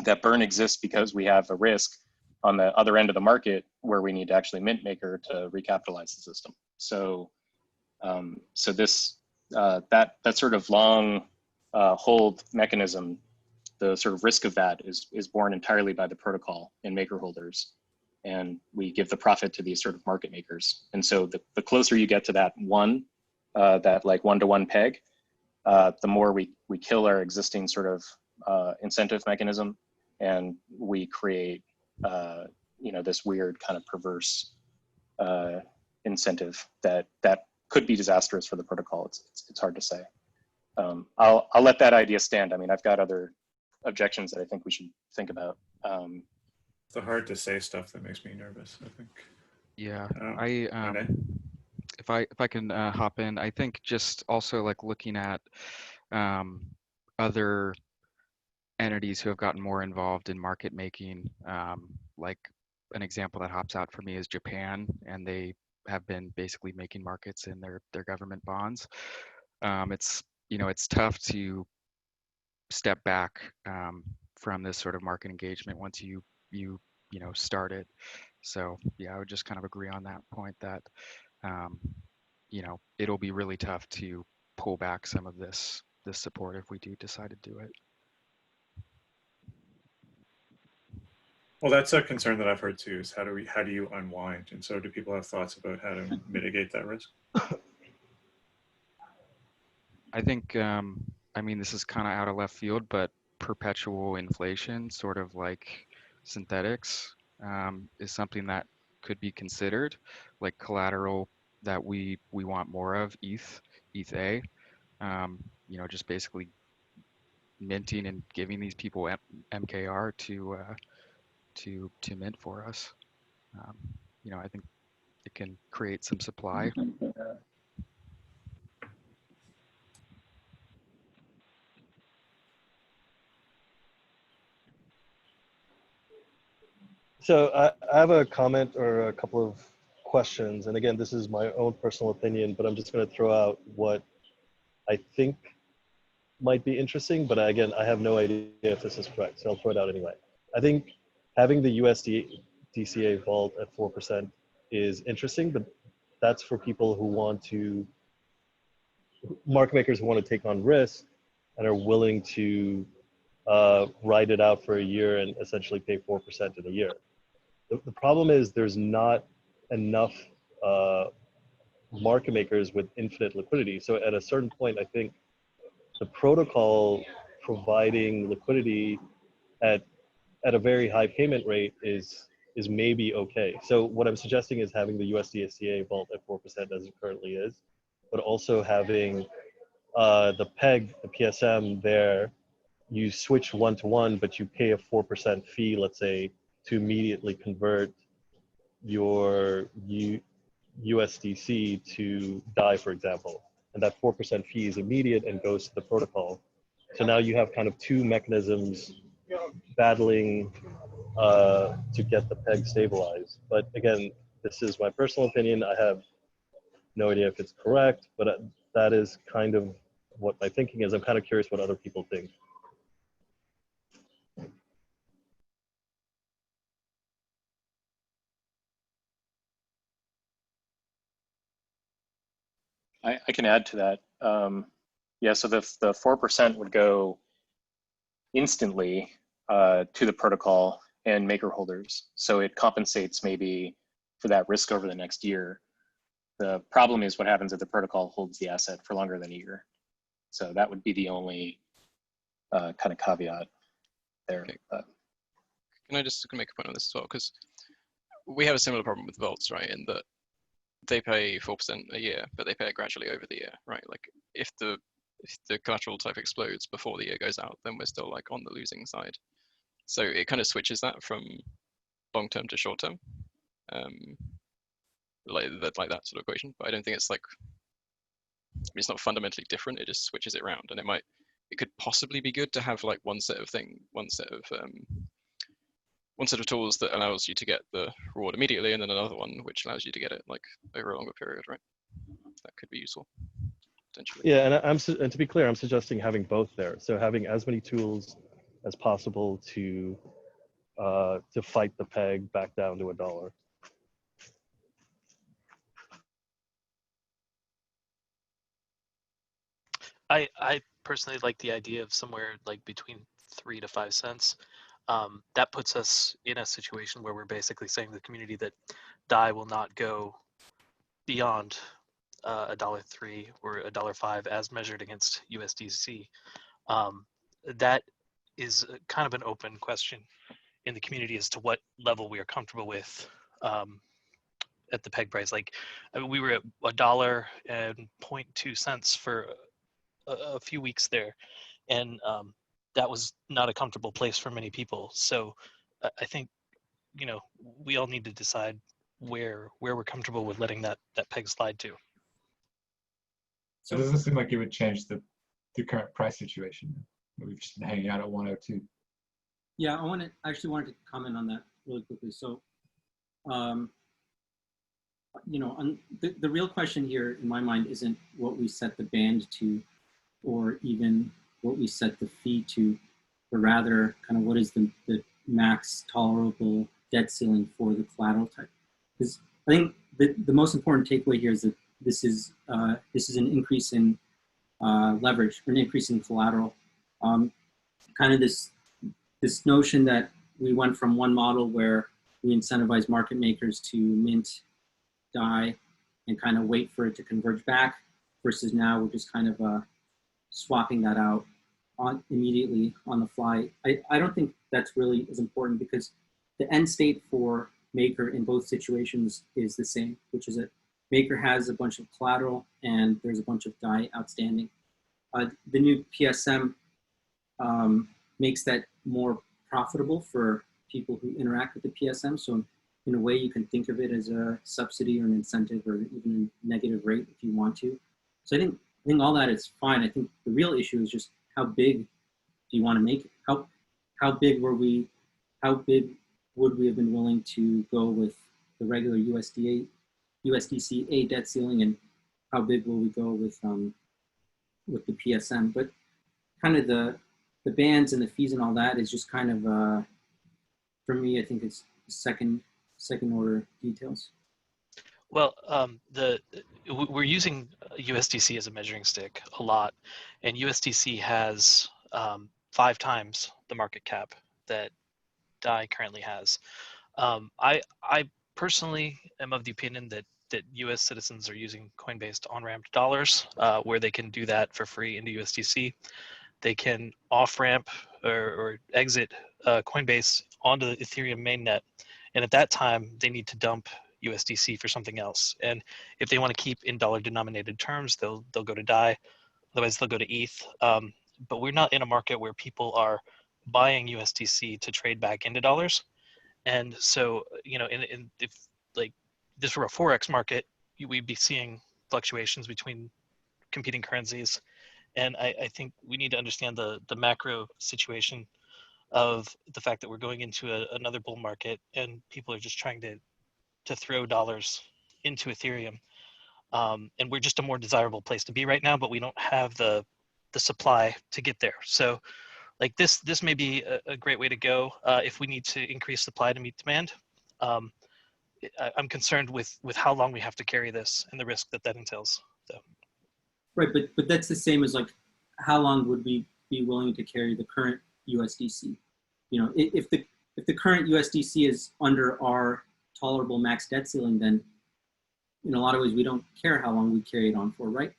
That burn exists because we have a risk on the other end of the market where we need to actually mint maker to recapitalize the system. So so this that sort of long hold mechanism, the sort of risk of that is borne entirely by the protocol and maker holders, and we give the profit to these sort of market makers. And so the closer you get to that that like one-to-one peg, the more we kill our existing sort of incentive mechanism, and we create you know, this weird kind of perverse incentive that could be disastrous for the protocol. It's hard to say. I'll let that idea stand. I mean, I've got other objections that I think we should think about. The hard to say stuff that makes me nervous, I think. Yeah, if I can hop in, I think just also like looking at other entities who have gotten more involved in market making, like an example that hops out for me is Japan, and they have been basically making markets in their government bonds. It's, you know, it's tough to step back from this sort of market engagement once you know start it. So yeah, I would just kind of agree on that point that you know, it'll be really tough to pull back some of this support if we do decide to do it. Well, that's a concern that I've heard too, is how do you unwind? And so do people have thoughts about how to mitigate that risk? I think, I mean, this is kind of out of left field, but perpetual inflation, sort of like synthetics, is something that could be considered, like collateral that we want more of, ETH-A, you know, just basically minting and giving these people MKR to mint for us. You know, I think it can create some supply. So I have a comment or a couple of questions. And again, this is my own personal opinion, but I'm just going to throw out what I think might be interesting. But again, I have no idea if this is correct, so I'll throw it out anyway. I think having the USD DCA vault at 4% is interesting, but that's for people who want to, market makers who want to take on risk and are willing to ride it out for a year and essentially pay 4% in a year. The problem is there's not enough market makers with infinite liquidity. So at a certain point, I think the protocol providing liquidity at a very high payment rate is maybe okay. So what I'm suggesting is having the USD vault at 4% as it currently is, but also having the PEG, the PSM there, you switch one-to-one, but you pay a 4% fee, let's say, to immediately convert your USDC to DAI, for example. And that 4% fee is immediate and goes to the protocol. So now you have kind of two mechanisms battling to get the peg stabilized. But again, this is my personal opinion. I have no idea if it's correct, but that is kind of what my thinking is. I'm kind of curious what other people think. I can add to that. Yeah, so the 4% would go instantly to the protocol and maker holders. So it compensates maybe for that risk over the next year. The problem is what happens if the protocol holds the asset for longer than a year. So that would be the only kind of caveat there. Okay. Can I just make a point on this as well? Because we have a similar problem with vaults, right? In that they pay 4% a year, but they pay it gradually over the year, right? Like if the collateral type explodes before the year goes out, then we're still like on the losing side. So it kind of switches that from long term to short term, like that sort of equation. But I don't think it's like, I mean, it's not fundamentally different. It just switches it around, and it could possibly be good to have like one set of tools that allows you to get the reward immediately, and then another one which allows you to get it like over a longer period, right? That could be useful potentially. Yeah, and to be clear, I'm suggesting having both there. So having as many tools as possible to fight the peg back down to $1. I personally like the idea of somewhere like between 3 to 5 cents. That puts us in a situation where we're basically saying to the community that DAI will not go beyond $1.03 or $1.05 as measured against USDC. That is kind of an open question in the community as to what level we are comfortable with at the peg price. Like, I mean, we were at $1.02 for a few weeks there, and that was not a comfortable place for many people. So I think, you know, we all need to decide where we're comfortable with letting that peg slide to. So it doesn't seem like it would change the current price situation. We've just been hanging out at 102. Yeah, I actually wanted to comment on that really quickly. So, you know, the real question here in my mind isn't what we set the band to, or even what we set the fee to, but rather kind of what is the max tolerable debt ceiling for the collateral type. Because I think the most important takeaway here is that this is an increase in leverage, or an increase in collateral. Kind of this notion that we went from one model where we incentivize market makers to mint DAI and kind of wait for it to converge back, versus now we're just kind of swapping that out immediately on the fly. I don't think that's really as important, because the end state for Maker in both situations is the same, which is that Maker has a bunch of collateral and there's a bunch of DAI outstanding. The new PSM makes that more profitable for people who interact with the PSM. So in a way, you can think of it as a subsidy or an incentive, or even a negative rate if you want to. So I think all that is fine. I think the real issue is just how big do you want to make it? How big would we have been willing to go with the regular USDC debt ceiling, and how big will we go with the PSM? But kind of the bands and the fees and all that is just kind of for me, I think it's second order details. Well, we're using USDC as a measuring stick a lot, and USDC has 5 times the market cap that DAI currently has. I personally am of the opinion that U.S. citizens are using Coinbase on-ramped dollars, where they can do that for free into USDC. They can off-ramp or exit Coinbase onto the Ethereum mainnet, and at that time they need to dump USDC for something else. And if they want to keep in dollar-denominated terms, they'll go to DAI. Otherwise, they'll go to ETH. But we're not in a market where people are buying USDC to trade back into dollars. And so, you know, if like this were a Forex market, we'd be seeing fluctuations between competing currencies. And I think we need to understand the macro situation of the fact that we're going into another bull market, and people are just trying to throw dollars into Ethereum. And we're just a more desirable place to be right now, but we don't have the supply to get there. So like this may be a great way to go if we need to increase supply to meet demand. I'm concerned with how long we have to carry this and the risk that entails. So. Right, but that's the same as like, how long would we be willing to carry the current USDC? You know, if the current USDC is under our tolerable max debt ceiling, then in a lot of ways we don't care how long we carry it on for, right?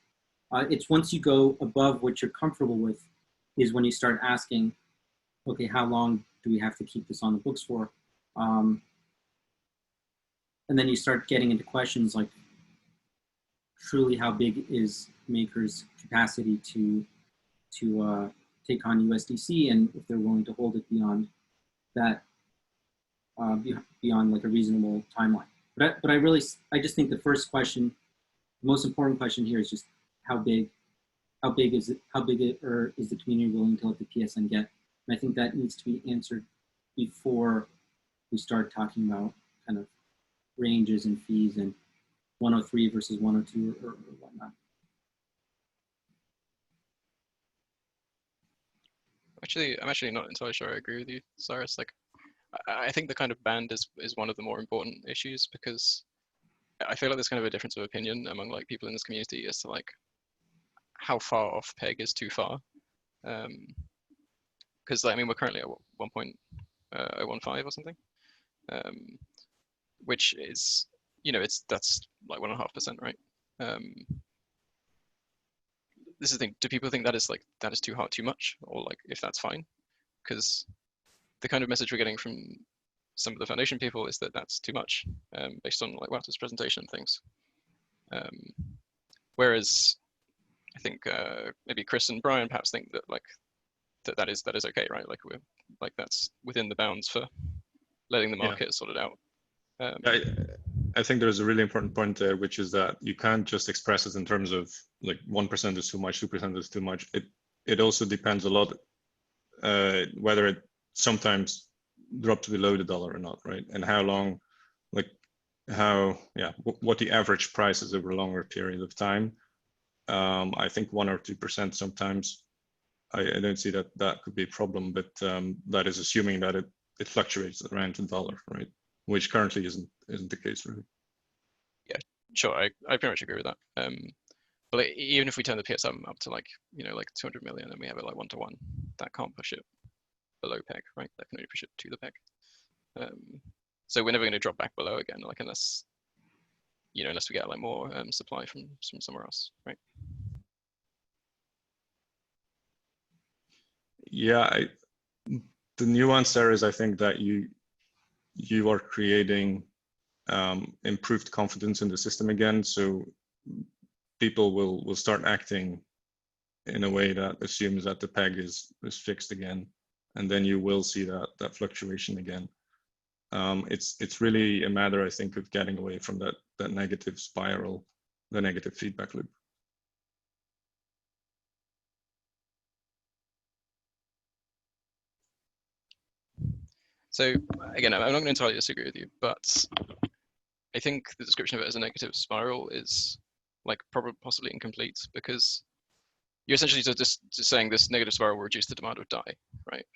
It's once you go above what you're comfortable with is when you start asking, okay, how long do we have to keep this on the books for? And then you start getting into questions like, truly how big is Maker's capacity to take on USDC, and if they're willing to hold it beyond that, beyond like a reasonable timeline. But I just think the first question, the most important question here is just how big is it, or is the community willing to let the PSM get? And I think that needs to be answered before we start talking about kind of ranges and fees and 103 versus 102 or whatnot. I'm actually not entirely sure I agree with you, Cyrus. Like, I think the kind of band is one of the more important issues, because I feel like there's kind of a difference of opinion among like people in this community as to like how far off peg is too far. Because I mean, we're currently at 1.015 or something, which is, you know, that's like 1.5%, right? This is the thing. Do people think that is too hard, too much, or like if that's fine? Because the kind of message we're getting from some of the foundation people is that that's too much, based on like Wouter's presentation and things. Whereas I think maybe Chris and Brian perhaps think that like that is okay, right? Like that's within the bounds for letting the market sort it out. I think there's a really important point there, which is that you can't just express it in terms of like 1% is too much, 2% is too much. It also depends a lot whether it sometimes drops below the dollar or not, right? And how long, like what the average price is over a longer period of time. I think 1 or 2% sometimes. I don't see that could be a problem, but that is assuming that it fluctuates around the dollar, right? Which currently isn't the case, really. Yeah, sure. I pretty much agree with that. But like, even if we turn the PSM up to like 200 million and we have it like 1-to-1, that can't push it below peg, right? That can only push it to the peg. So we're never going to drop back below again, like unless we get like more supply from somewhere else, right? Yeah, the nuance there is, I think, that you are creating improved confidence in the system again. So people will start acting in a way that assumes that the peg is fixed again, and then you will see that fluctuation again. It's really a matter, I think, of getting away from that negative spiral, the negative feedback loop. So again, I'm not going to entirely disagree with you, but I think the description of it as a negative spiral is like possibly incomplete, because you're essentially just saying this negative spiral will reduce the demand of DAI, right?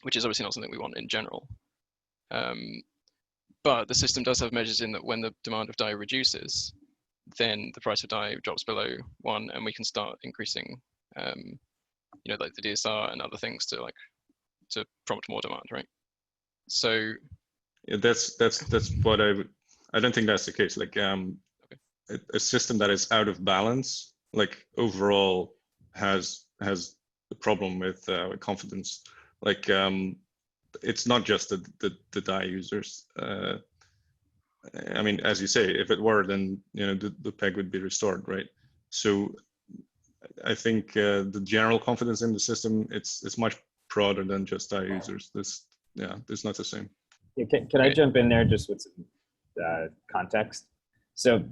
Which is obviously not something we want in general. But the system does have measures in that when the demand of DAI reduces, then the price of DAI drops below 1, and we can start increasing, like the DSR and other things to prompt more demand, right? So yeah, that's what I don't think that's the case. Like a system that is out of balance, like overall has a problem with confidence. Like it's not just the DAI users. I mean, as you say, if it were, then the peg would be restored, right? So I think the general confidence in the system, it's much broader than just DAI users. It's not the same. Yeah, can I jump in there just with some context? So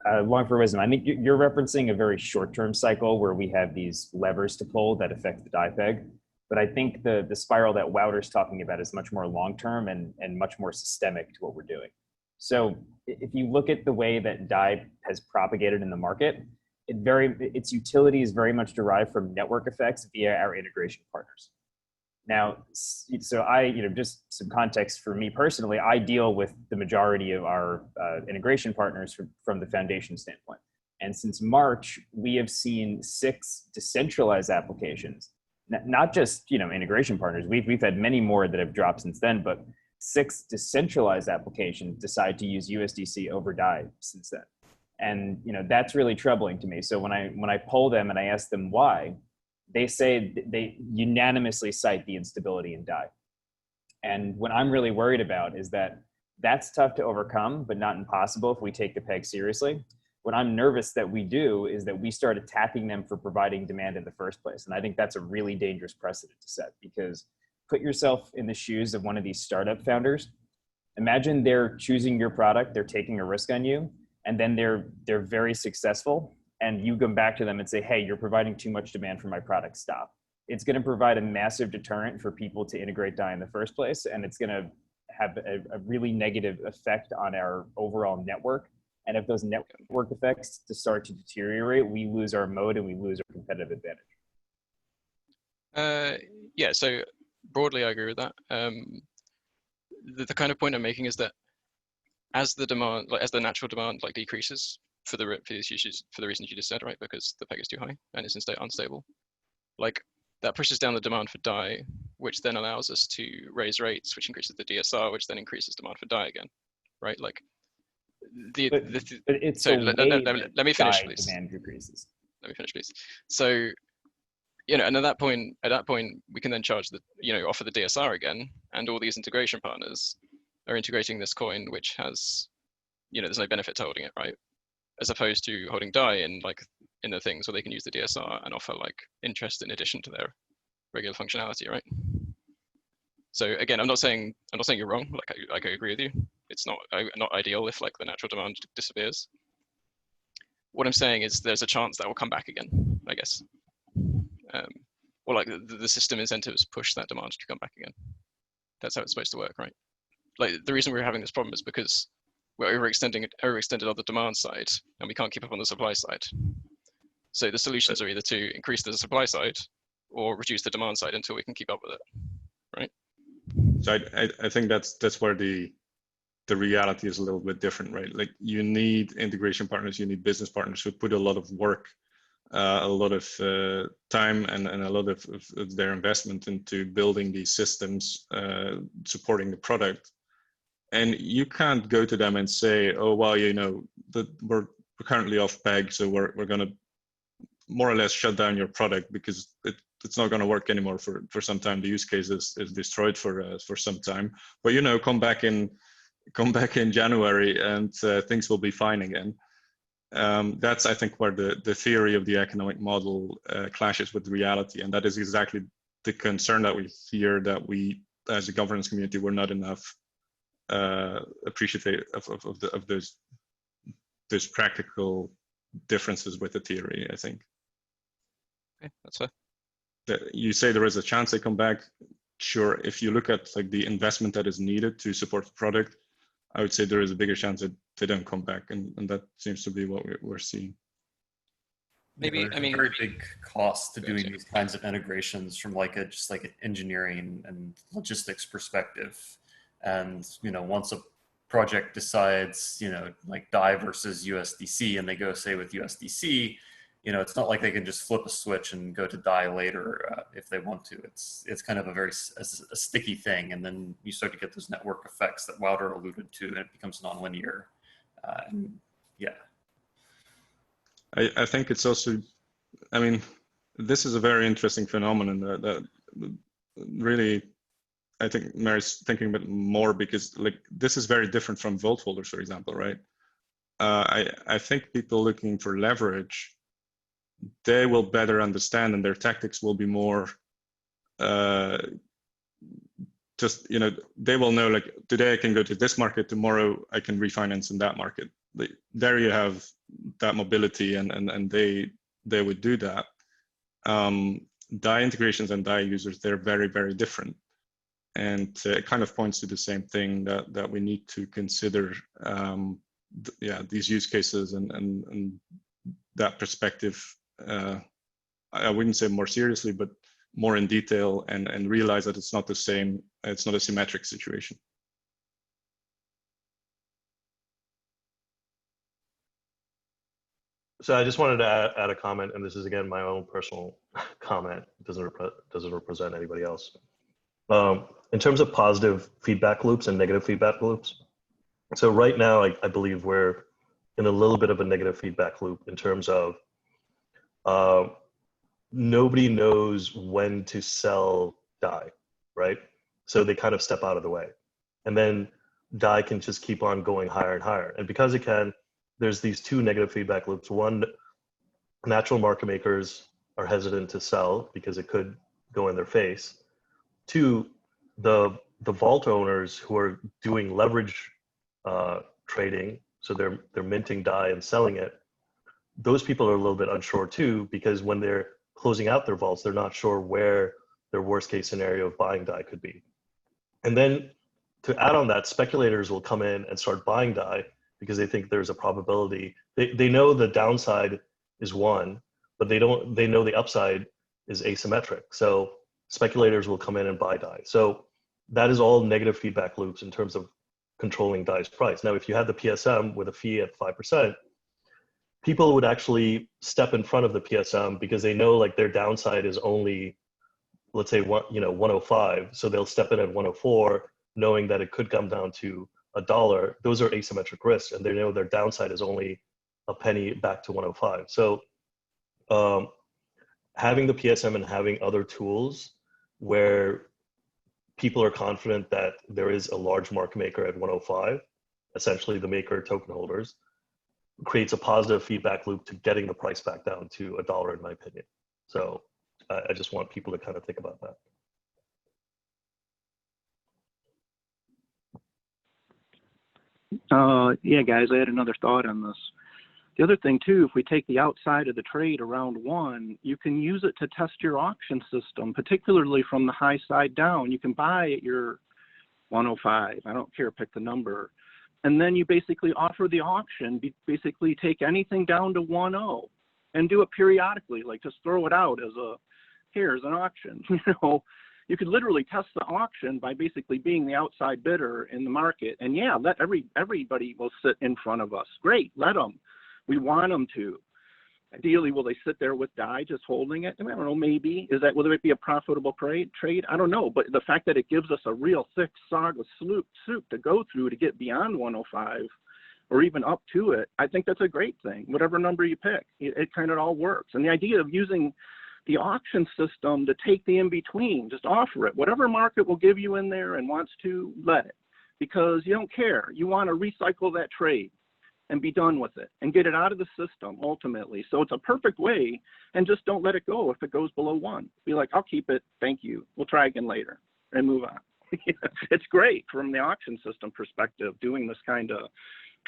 LongForWisdom, I think you're referencing a very short-term cycle where we have these levers to pull that affect the DAI peg. But I think the spiral that Wouter's talking about is much more long-term and much more systemic to what we're doing. So if you look at the way that DAI has propagated in the market, its utility is very much derived from network effects via our integration partners. Now, so just some context for me personally, I deal with the majority of our integration partners from the foundation standpoint. And since March, we have seen 6 decentralized applications, not just integration partners. We've had many more that have dropped since then, but 6 decentralized applications decide to use USDC over DAI since then. And that's really troubling to me. So when I poll them and I ask them why, they say they unanimously cite the instability in DAI. And what I'm really worried about is that that's tough to overcome, but not impossible if we take the peg seriously. What I'm nervous that we do is that we start attacking them for providing demand in the first place. And I think that's a really dangerous precedent to set, because put yourself in the shoes of one of these startup founders. Imagine they're choosing your product, they're taking a risk on you, and then they're very successful. And you come back to them and say, hey, you're providing too much demand for my product, stop. It's going to provide a massive deterrent for people to integrate DAI in the first place. And it's going to have a really negative effect on our overall network. And if those network effects start to deteriorate, we lose our mode and we lose our competitive advantage. Yeah, so broadly, I agree with that. The kind of point I'm making is that as the demand, as the natural demand decreases, for the reasons you just said, right? Because the peg is too high and it's unstable. That pushes down the demand for DAI, which then allows us to raise rates, which increases the DSR, which then increases demand for DAI again, right? Let me finish, please. Demand decreases. Let me finish, please. So, and at that point, we can then charge offer the DSR again, and all these integration partners are integrating this coin, which has, there's no benefit to holding it, right? As opposed to holding DAI in the things where they can use the DSR and offer interest in addition to their regular functionality, right? So again, I'm not saying you're wrong. I agree with you, it's not ideal if like the natural demand disappears. What I'm saying is there's a chance that will come back again, I guess. Or like the system incentives push that demand to come back again. That's how it's supposed to work, right? Like the reason we're having this problem is because we're overextended on the demand side and we can't keep up on the supply side. So the solutions are either to increase the supply side or reduce the demand side until we can keep up with it, right? So I think that's where the reality is a little bit different, right? Like you need integration partners, you need business partners who put a lot of work, a lot of time and a lot of their investment into building these systems, supporting the product. And you can't go to them and say, oh, well, you know, we're currently off peg, so we're going to more or less shut down your product because it's not going to work anymore for some time. The use case is destroyed for some time. But, you know, come back in January and things will be fine again. That's, I think, where the theory of the economic model clashes with reality. And that is exactly the concern that we hear, that we, as a governance community, we're not enough appreciative of those practical differences with the theory, I think. Okay, that's fair. You say there is a chance they come back. Sure, if you look at like the investment that is needed to support the product, I would say there is a bigger chance that they don't come back, and that seems to be what we're seeing. Maybe, yeah, I mean, a very big cost to doing these kinds of integrations from like just like an engineering and logistics perspective. And, you know, once a project decides, you know, like DAI versus USDC, and they go say with USDC, you know, it's not like they can just flip a switch and go to DAI later if they want to. It's kind of a sticky thing. And then you start to get those network effects that Wouter alluded to, and it becomes nonlinear. Yeah. I think it's also, I mean, this is a very interesting phenomenon that really, I think Mary's thinking a bit more, because like this is very different from vault holders, for example, right? I think people looking for leverage, they will better understand, and their tactics will be more just, you know, they will know like today I can go to this market, tomorrow I can refinance in that market. There you have that mobility, and they would do that. DAI integrations and DAI users, they're very, very different. And it kind of points to the same thing, that we need to consider, yeah, these use cases and that perspective. I wouldn't say more seriously, but more in detail, and realize that it's not the same. It's not a symmetric situation. So I just wanted to add a comment, and this is again my own personal comment. It doesn't represent anybody else. In terms of positive feedback loops and negative feedback loops, so right now I believe we're in a little bit of a negative feedback loop in terms of nobody knows when to sell DAI, right? So they kind of step out of the way, and then DAI can just keep on going higher and higher. And because it can, there's these two negative feedback loops. One, natural market makers are hesitant to sell because it could go in their face. Two, the vault owners who are doing leverage trading, so they're minting DAI and selling it, those people are a little bit unsure too, because when they're closing out their vaults, they're not sure where their worst case scenario of buying DAI could be. And then to add on that, speculators will come in and start buying DAI because they think there's a probability. They know the downside is 1, but they know the upside is asymmetric. So speculators will come in and buy DAI. So that is all negative feedback loops in terms of controlling DAI's price. Now, if you had the PSM with a fee at 5%, people would actually step in front of the PSM because they know like their downside is only, let's say, 105. So they'll step in at 104, knowing that it could come down to $1. Those are asymmetric risks, and they know their downside is only a penny back to 105. So having the PSM and having other tools where people are confident that there is a large market maker at 105, essentially the maker token holders, creates a positive feedback loop to getting the price back down to $1, in my opinion. So I just want people to kind of think about that. Yeah, guys, I had another thought on this. The other thing too, if we take the outside of the trade around 1, you can use it to test your auction system, particularly from the high side down. You can buy at your 105, I don't care, pick the number. And then you basically offer the auction, basically take anything down to 1.0 and do it periodically, like just throw it out as a, here's an auction. You know, you could literally test the auction by basically being the outside bidder in the market. And yeah, let everybody will sit in front of us. Great, let them. We want them to. Ideally, will they sit there with DAI just holding it? I don't know, maybe. Will it be a profitable trade? I don't know. But the fact that it gives us a real thick saga soup to go through to get beyond 105 or even up to it, I think that's a great thing. Whatever number you pick, it kind of all works. And the idea of using the auction system to take the in-between, just offer it. Whatever market will give you in there and wants to, let it. Because you don't care. You want to recycle that trade and be done with it and get it out of the system ultimately. So it's a perfect way, and just don't let it go if it goes below 1. Be like, I'll keep it, thank you. We'll try again later and move on. It's great from the auction system perspective, doing this kind of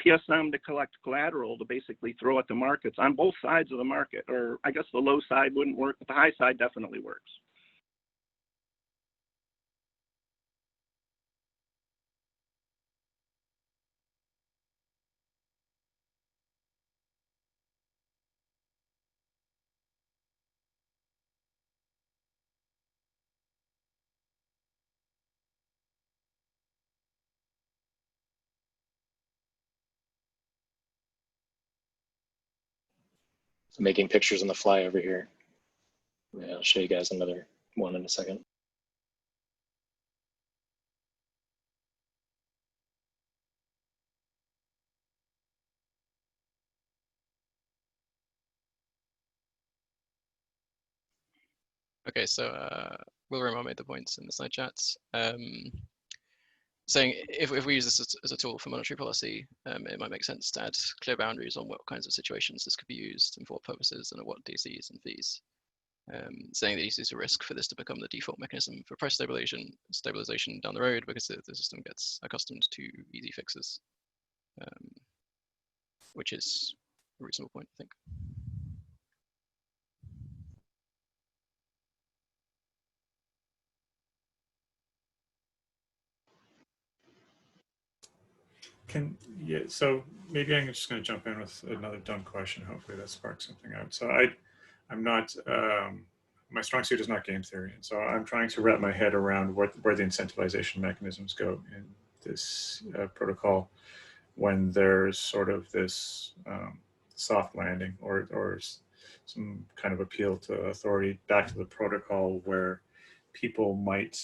PSM to collect collateral to basically throw at the markets on both sides of the market. Or I guess the low side wouldn't work, but the high side definitely works. Making pictures on the fly over here. Yeah, I'll show you guys another one in a second. Okay, so William made the points in the side chats. Saying if we use this as a tool for monetary policy, it might make sense to add clear boundaries on what kinds of situations this could be used and for what purposes and at what DCs and fees. Saying that there's a risk for this to become the default mechanism for price stabilization down the road because the system gets accustomed to easy fixes, which is a reasonable point, I think. Yeah, so maybe I'm just going to jump in with another dumb question. Hopefully that sparks something out. So I'm not, my strong suit is not game theory. And so I'm trying to wrap my head around where the incentivization mechanisms go in this protocol when there's sort of this soft landing or some kind of appeal to authority back to the protocol where people might,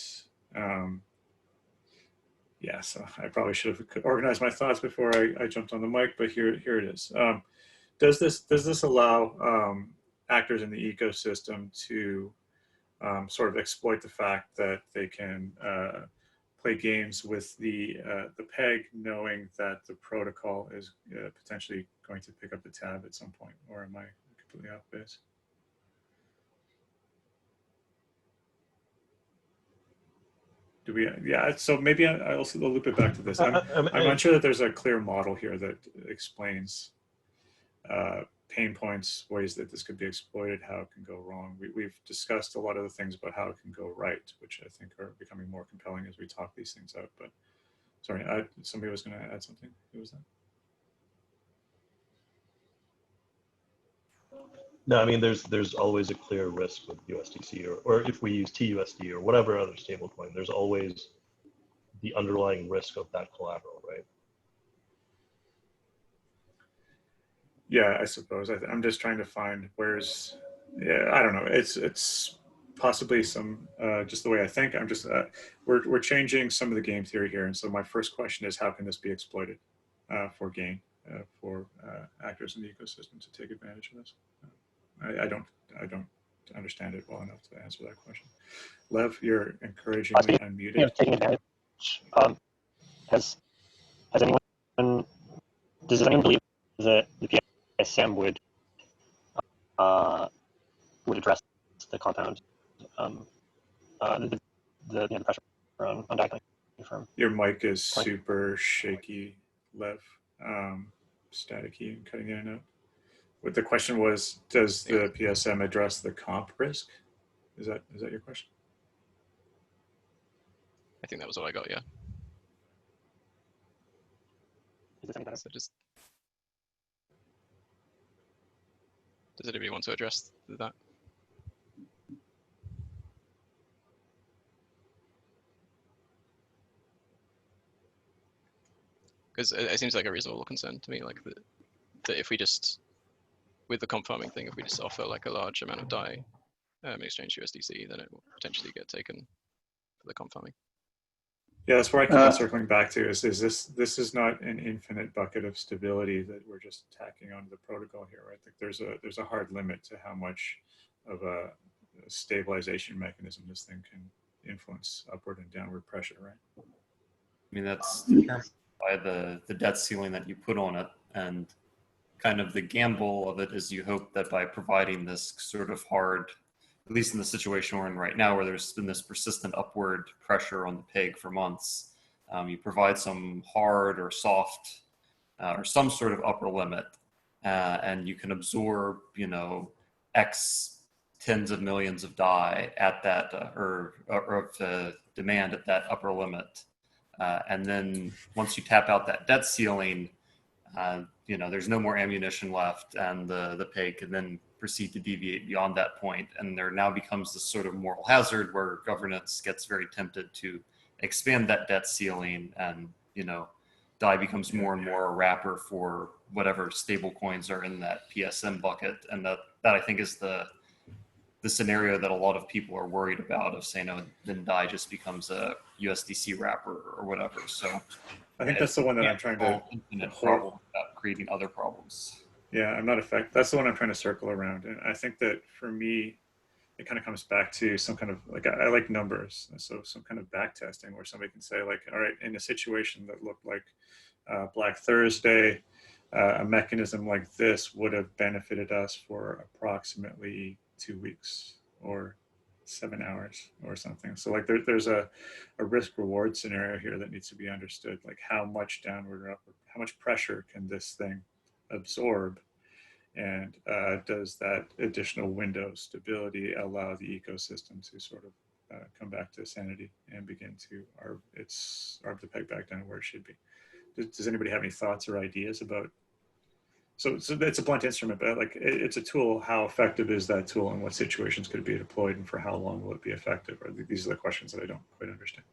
yeah, so I probably should have organized my thoughts before I jumped on the mic, but here it is. Does this allow actors in the ecosystem to sort of exploit the fact that they can play games with the peg, knowing that the protocol is potentially going to pick up the tab at some point, or am I completely off base? Do we? Yeah. So maybe I'll loop it back to this. I'm unsure that there's a clear model here that explains pain points, ways that this could be exploited, how it can go wrong. We've discussed a lot of the things about how it can go right, which I think are becoming more compelling as we talk these things out. But sorry, somebody was going to add something. Who was that? No, I mean, there's always a clear risk with USDC, or if we use TUSD or whatever other stablecoin, there's always the underlying risk of that collateral, right? Yeah, I suppose. I'm just trying to find where's, yeah, I don't know. It's possibly some, just the way I think. I'm just, we're changing some of the game theory here. And so my first question is, how can this be exploited for gain, for actors in the ecosystem to take advantage of this? I don't understand it well enough to answer that question. Lev, you're encouragingly unmuted. Yeah, taking advantage. Does anyone believe that the PSM would address the compound, the pressure on DAI from? Your mic is super shaky, Lev. staticky and cutting in and out. What the question was, does the PSM address the comp risk? Is that your question? I think that was all I got, yeah. So just, does anybody want to address that? Because it seems like a reasonable concern to me, like that if we just, with the comp farming thing, if we just offer like a large amount of DAI exchange USDC, then it will potentially get taken for the comp farming. Yeah, that's where I keep on circling back to is this is not an infinite bucket of stability that we're just tacking onto the protocol here, right? Like there's a hard limit to how much of a stabilization mechanism this thing can influence upward and downward pressure, right? I mean, that's determined by the debt ceiling that you put on it, and kind of the gamble of it is you hope that by providing this sort of hard, at least in the situation we're in right now, where there's been this persistent upward pressure on the peg for months, you provide some hard or soft or some sort of upper limit, and you can absorb, you know, X tens of millions of DAI at that, or of demand at that upper limit. And then once you tap out that debt ceiling, you know, there's no more ammunition left, and the peg can then proceed to deviate beyond that point. And there now becomes this sort of moral hazard where governance gets very tempted to expand that debt ceiling, and, you know, DAI becomes more and more a wrapper for whatever stable coins are in that PSM bucket. And that I think is the scenario that a lot of people are worried about, of saying, oh, then DAI just becomes a USDC wrapper or whatever. So I think that's the one that I'm trying to problem without creating other problems. Yeah, I'm not affected. That's the one I'm trying to circle around. And I think that for me, it kind of comes back to some kind of, like, I like numbers. So some kind of back testing where somebody can say, like, all right, in a situation that looked like Black Thursday, a mechanism like this would have benefited us for approximately 2 weeks or 7 hours or something. So like there's a risk reward scenario here that needs to be understood. Like how much downward or upward, how much pressure can this thing absorb? And does that additional window of stability allow the ecosystem to sort of come back to sanity and begin to arb the peg back down where it should be? Does anybody have any thoughts or ideas about? So it's a blunt instrument, but like it's a tool. How effective is that tool, and what situations could it be deployed, and for how long will it be effective? Or these are the questions that I don't quite understand.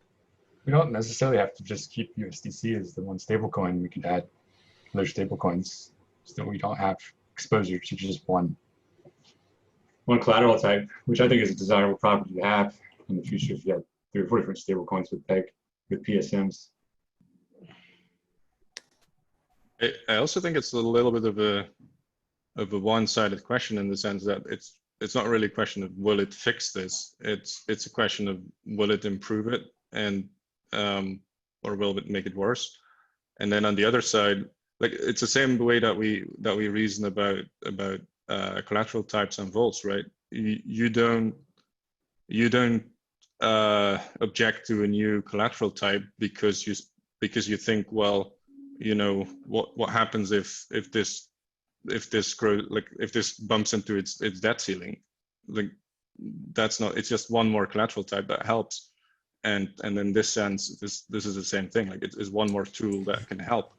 We don't necessarily have to just keep USDC as the one stablecoin. We can add other stablecoins so that we don't have exposure to just one collateral type, which I think is a desirable property to have in the future if you have 3 or 4 different stablecoins with peg, with PSMs. I also think it's a little bit of a one-sided question, in the sense that it's not really a question of will it fix this. It's a question of will it improve it, and or will it make it worse. And then on the other side, like it's the same way that we reason about collateral types and vaults, right? You don't object to a new collateral type because you think, well, you know, what happens if this grows, like if this bumps into its debt ceiling? Like that's not, it's just one more collateral type that helps. And in this sense, this is the same thing. Like it's one more tool that can help.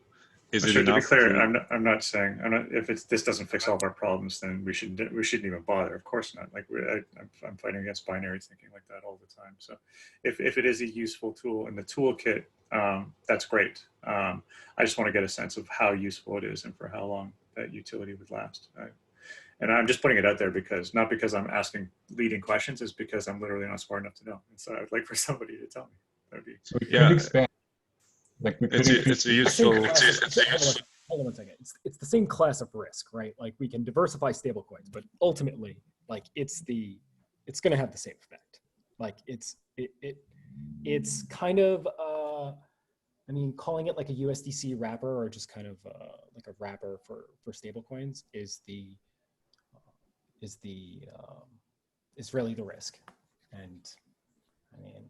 Is it enough? To be clear, I'm not saying, if this doesn't fix all of our problems, then we shouldn't even bother. Of course not. Like I'm fighting against binary thinking like that all the time. So if it is a useful tool in the toolkit, that's great. I just want to get a sense of how useful it is and for how long that utility would last. And I'm just putting it out there because, not because I'm asking leading questions, is because I'm literally not smart enough to know. And so I would like for somebody to tell me. That'd be. So we could expand. Like we could it's a useful. Hold on one second. It's the same class of risk, right? Like we can diversify stablecoins, but ultimately, like it's going to have the same effect. Like it's kind of I mean, calling it like a USDC wrapper or just kind of like a wrapper for stablecoins is really the risk. And I mean,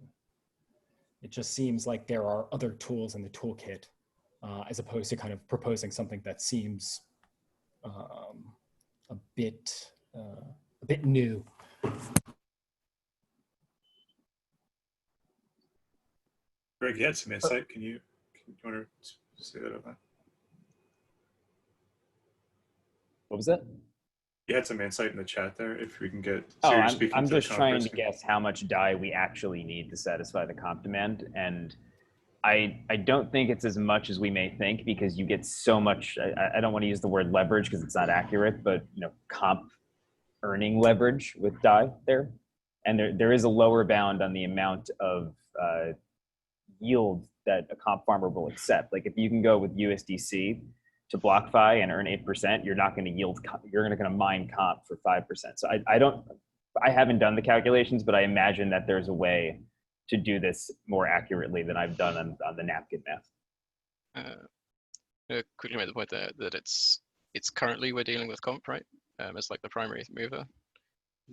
it just seems like there are other tools in the toolkit as opposed to kind of proposing something that seems a bit new. Greg, you had some insight. Can you want to say that out loud? What was that? You had some insight in the chat there. If we can get, Oh, you're speaking I'm to the just trying to person. guess how much DAI we actually need to satisfy the comp demand, and I don't think it's as much as we may think, because you get so much. I don't want to use the word leverage because it's not accurate, but comp earning leverage with DAI there, and there is a lower bound on the amount of yield that a comp farmer will accept. Like if you can go with USDC to BlockFi and earn 8%, you're not going to yield. You're going to mine comp for 5%. So I haven't done the calculations, but I imagine that there's a way to do this more accurately than I've done on the napkin math. Quickly make the point there that it's currently we're dealing with comp, right? As like the primary mover.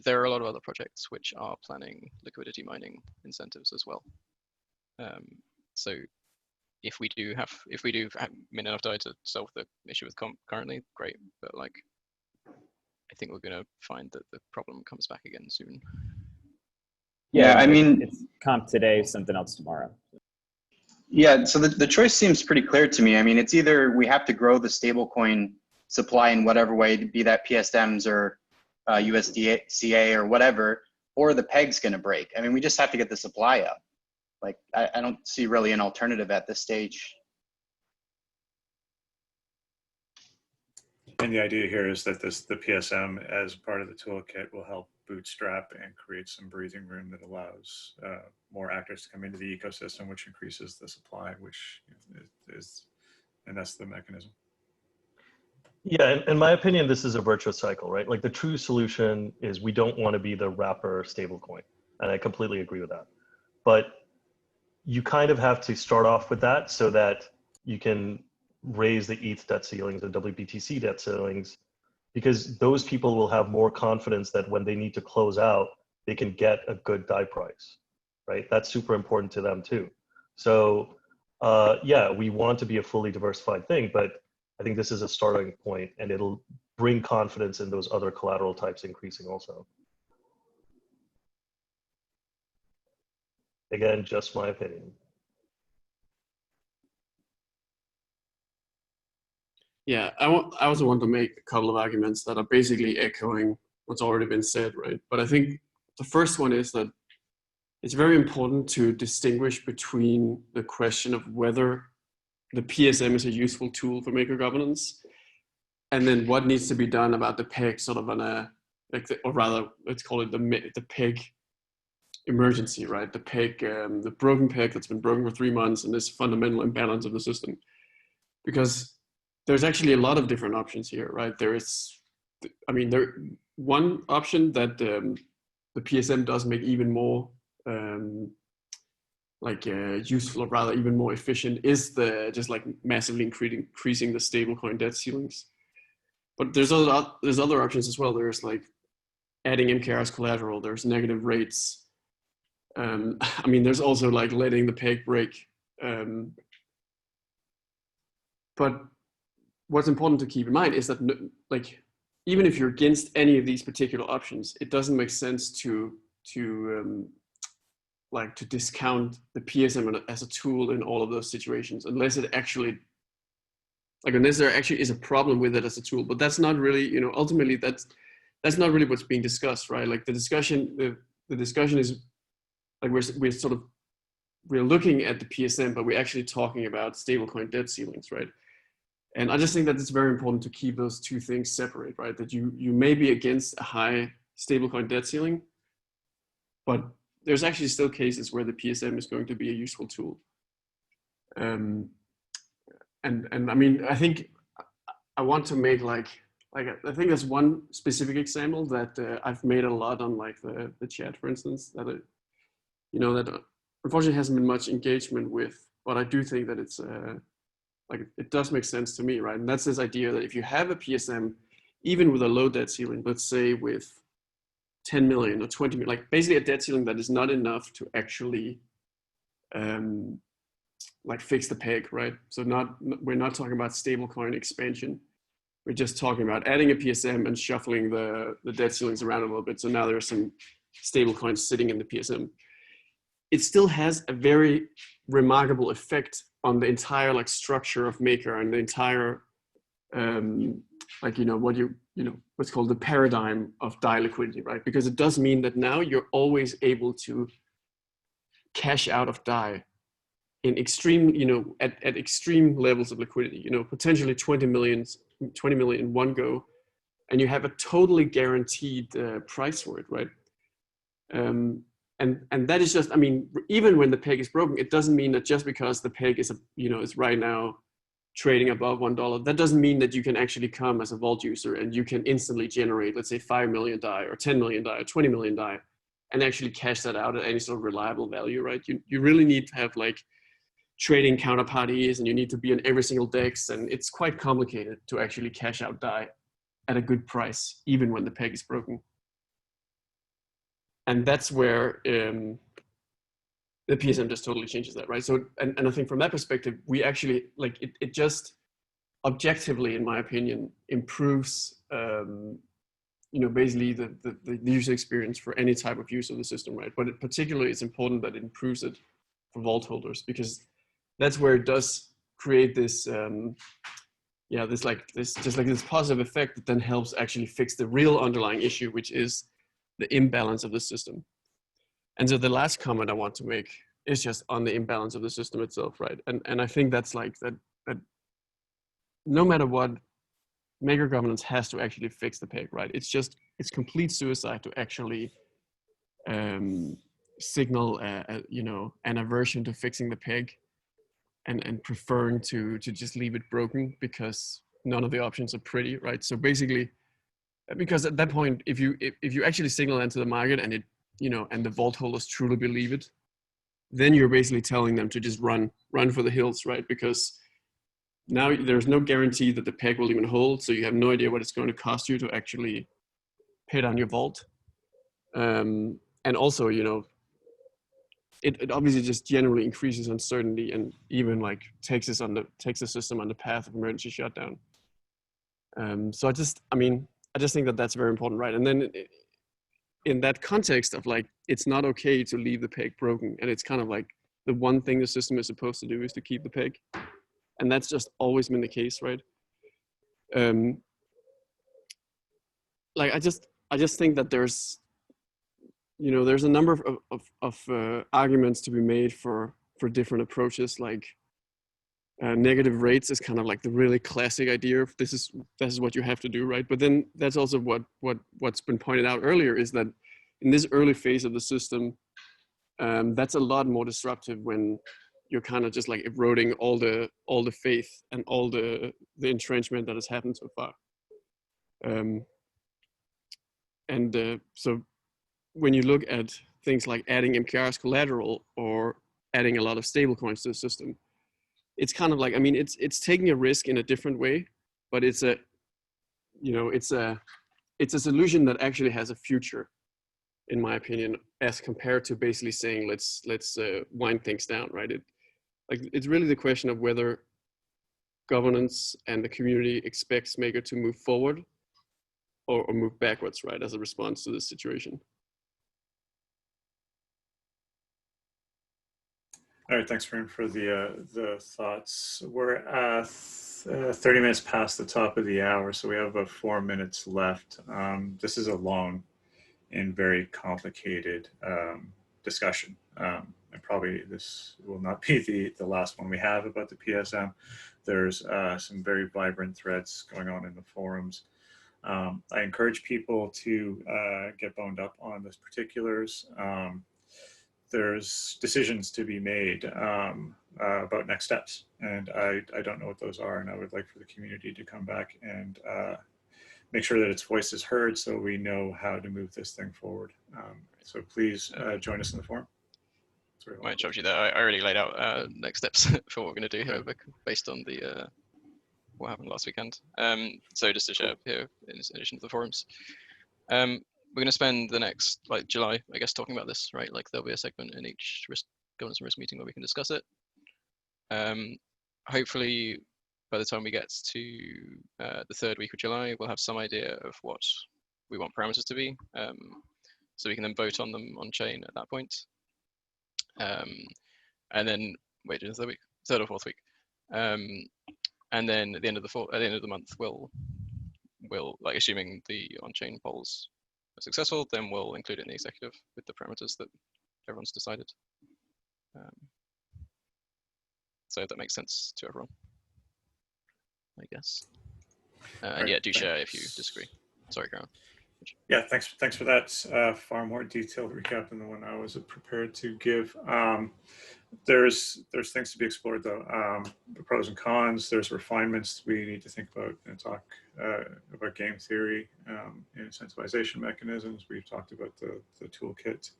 There are a lot of other projects which are planning liquidity mining incentives as well. So if we do have enough DAI to solve the issue with comp currently, great. But like, I think we're going to find that the problem comes back again soon. Yeah, I mean, it's comp today, something else tomorrow. Yeah, so the choice seems pretty clear to me. I mean, it's either we have to grow the stablecoin supply in whatever way, be that PSMs or USDCA or whatever, or the peg's going to break. I mean, we just have to get the supply up. Like, I don't see really an alternative at this stage. And the idea here is that the PSM as part of the toolkit will help bootstrap and create some breathing room that allows more actors to come into the ecosystem, which increases the supply, which is, and that's the mechanism. Yeah, in my opinion, this is a virtuous cycle, right? Like the true solution is we don't want to be the wrapper stablecoin. And I completely agree with that. But you kind of have to start off with that so that you can raise the ETH debt ceilings and WBTC debt ceilings, because those people will have more confidence that when they need to close out, they can get a good DAI price, right? That's super important to them too. So yeah, we want to be a fully diversified thing, but I think this is a starting point and it'll bring confidence in those other collateral types increasing also. Again, just my opinion. Yeah, I also want to make a couple of arguments that are basically echoing what's already been said, right? But I think the first one is that it's very important to distinguish between the question of whether the PSM is a useful tool for maker governance, and then what needs to be done about the peg, sort of on a, or rather, let's call it the peg emergency, right? The peg, the broken peg that's been broken for 3 months, and this fundamental imbalance of the system. Because there's actually a lot of different options here, right? There is, I mean, one option that the PSM does make even more useful, or rather even more efficient, is just like massively increasing the stablecoin debt ceilings. But there's other options as well. There's like adding MKR as collateral. There's negative rates. I mean, there's also like letting the peg break. But what's important to keep in mind is that, like, even if you're against any of these particular options, it doesn't make sense to discount the PSM as a tool in all of those situations, unless there actually is a problem with it as a tool. But that's not really, ultimately that's not really what's being discussed, right? Like the discussion is like we're looking at the PSM, but we're actually talking about stablecoin debt ceilings, right? And I just think that it's very important to keep those two things separate, right? That you may be against a high stablecoin debt ceiling, but there's actually still cases where the PSM is going to be a useful tool. And I mean, I think I want to make I think there's one specific example that I've made a lot on like the chat, for instance, that that unfortunately hasn't been much engagement with, but I do think that it's it does make sense to me, right? And that's this idea that if you have a PSM, even with a low debt ceiling, let's say with 10 million or 20 million, like basically a debt ceiling that is not enough to actually like fix the peg, right? So we're not talking about stablecoin expansion. We're just talking about adding a PSM and shuffling the debt ceilings around a little bit. So now there's some stablecoins sitting in the PSM. It still has a very remarkable effect on the entire like structure of Maker and the entire like what's called the paradigm of DAI liquidity, right? Because it does mean that now you're always able to cash out of DAI in extreme, at extreme levels of liquidity, potentially 20 million in one go, and you have a totally guaranteed price for it, right? And that is just, I mean, even when the peg is broken, it doesn't mean that just because the peg is, is right now trading above $1, that doesn't mean that you can actually come as a vault user and you can instantly generate, let's say 5 million DAI or 10 million DAI or 20 million DAI and actually cash that out at any sort of reliable value, right? You really need to have like trading counterparties and you need to be on every single DEX, and it's quite complicated to actually cash out DAI at a good price, even when the peg is broken. And that's where the PSM just totally changes that, right? So, and I think from that perspective, we actually, like, it just objectively, in my opinion, improves, basically the user experience for any type of use of the system, right? But particularly, it's important that it improves it for vault holders, because that's where it does create this, this positive effect that then helps actually fix the real underlying issue, which is the imbalance of the system. And so the last comment I want to make is just on the imbalance of the system itself, right? And I think that's like that no matter what, Maker governance has to actually fix the peg, right? It's complete suicide to actually signal an aversion to fixing the peg and preferring to just leave it broken because none of the options are pretty, right? So basically, because at that point, if you actually signal into the market and it, and the vault holders truly believe it, then you're basically telling them to just run for the hills, right? Because now there's no guarantee that the peg will even hold, so you have no idea what it's going to cost you to actually pay down your vault. And also, it obviously just generally increases uncertainty and even like takes the system on the path of emergency shutdown. So I just think that that's very important, right? And then in that context of like, it's not okay to leave the peg broken, and it's kind of like the one thing the system is supposed to do is to keep the peg, and that's just always been the case, right? Like I just think that there's a number of arguments to be made for different approaches. Like negative rates is kind of like the really classic idea of this is what you have to do, right? But then that's also what's been pointed out earlier, is that in this early phase of the system, that's a lot more disruptive when you're kind of just like eroding all the faith and all the entrenchment that has happened so far. So when you look at things like adding MKR as collateral or adding a lot of stablecoins to the system, it's kind of like, I mean, it's taking a risk in a different way, but it's a solution that actually has a future, in my opinion, as compared to basically saying let's wind things down, right? It's really the question of whether governance and the community expects Maker to move forward or move backwards, right, as a response to this situation. All right, thanks, Vern, for the thoughts. We're at 30 minutes past the top of the hour, so we have about 4 minutes left. This is a long and very complicated discussion. And probably this will not be the last one we have about the PSM. There's some very vibrant threads going on in the forums. I encourage people to get boned up on the particulars. There's decisions to be made about next steps, and I don't know what those are, and I would like for the community to come back and make sure that its voice is heard so we know how to move this thing forward. So please join us in the forum. Might interrupt you there. I already laid out next steps for what we're going to do here, based on the what happened last weekend. So just to share here, in addition to the forums, we're going to spend the next, like, July, I guess, talking about this, right? Like, there'll be a segment in each governance and risk meeting where we can discuss it. Hopefully, by the time we get to the 3rd week of July, we'll have some idea of what we want parameters to be, so we can then vote on them on chain at that point. And then wait, is the week 3rd or 4th week, and then at the end of the month, we'll like, assuming the on-chain polls are successful, then we'll include it in the executive with the parameters that everyone's decided. So that makes sense to everyone, I guess. And yeah, do share if you disagree. Sorry, Karen. Yeah, thanks for that far more detailed recap than the one I was prepared to give. There's things to be explored though. The pros and cons. There's refinements we need to think about and talk about game theory and incentivization mechanisms. We've talked about the toolkit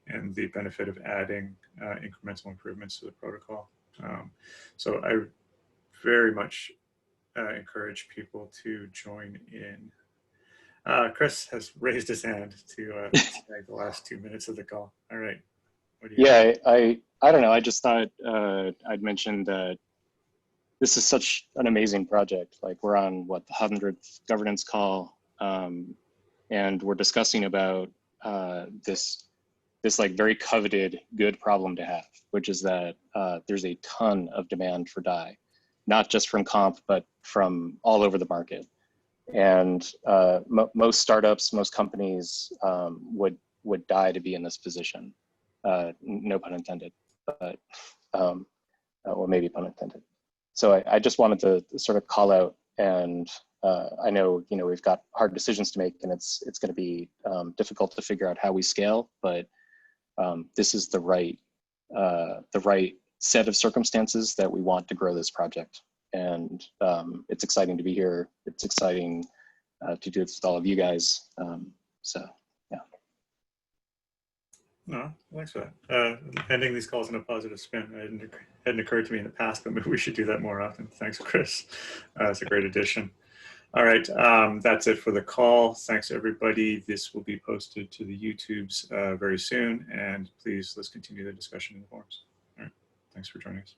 and the benefit of adding incremental improvements to the protocol. So I very much encourage people to join in. Chris has raised his hand to snag the last 2 minutes of the call. All right. What do you Yeah, I don't know. I just thought I'd mention that this is such an amazing project. Like, we're on what, the 100th governance call, and we're discussing about this like very coveted good problem to have, which is that there's a ton of demand for DAI, not just from comp, but from all over the market. And most startups, most companies would die to be in this position. No pun intended, but or maybe pun intended. So I just wanted to sort of call out, and I know, you know, we've got hard decisions to make, and it's going to be difficult to figure out how we scale, but this is the right set of circumstances that we want to grow this project. And it's exciting to be here. It's exciting to do this with all of you guys. So yeah. No, thanks for that. Ending these calls in a positive spin. It hadn't occurred to me in the past, but maybe we should do that more often. Thanks, Chris. It's a great addition. All right, that's it for the call. Thanks, everybody. This will be posted to the YouTubes very soon. And please, let's continue the discussion in the forums. All right, thanks for joining us.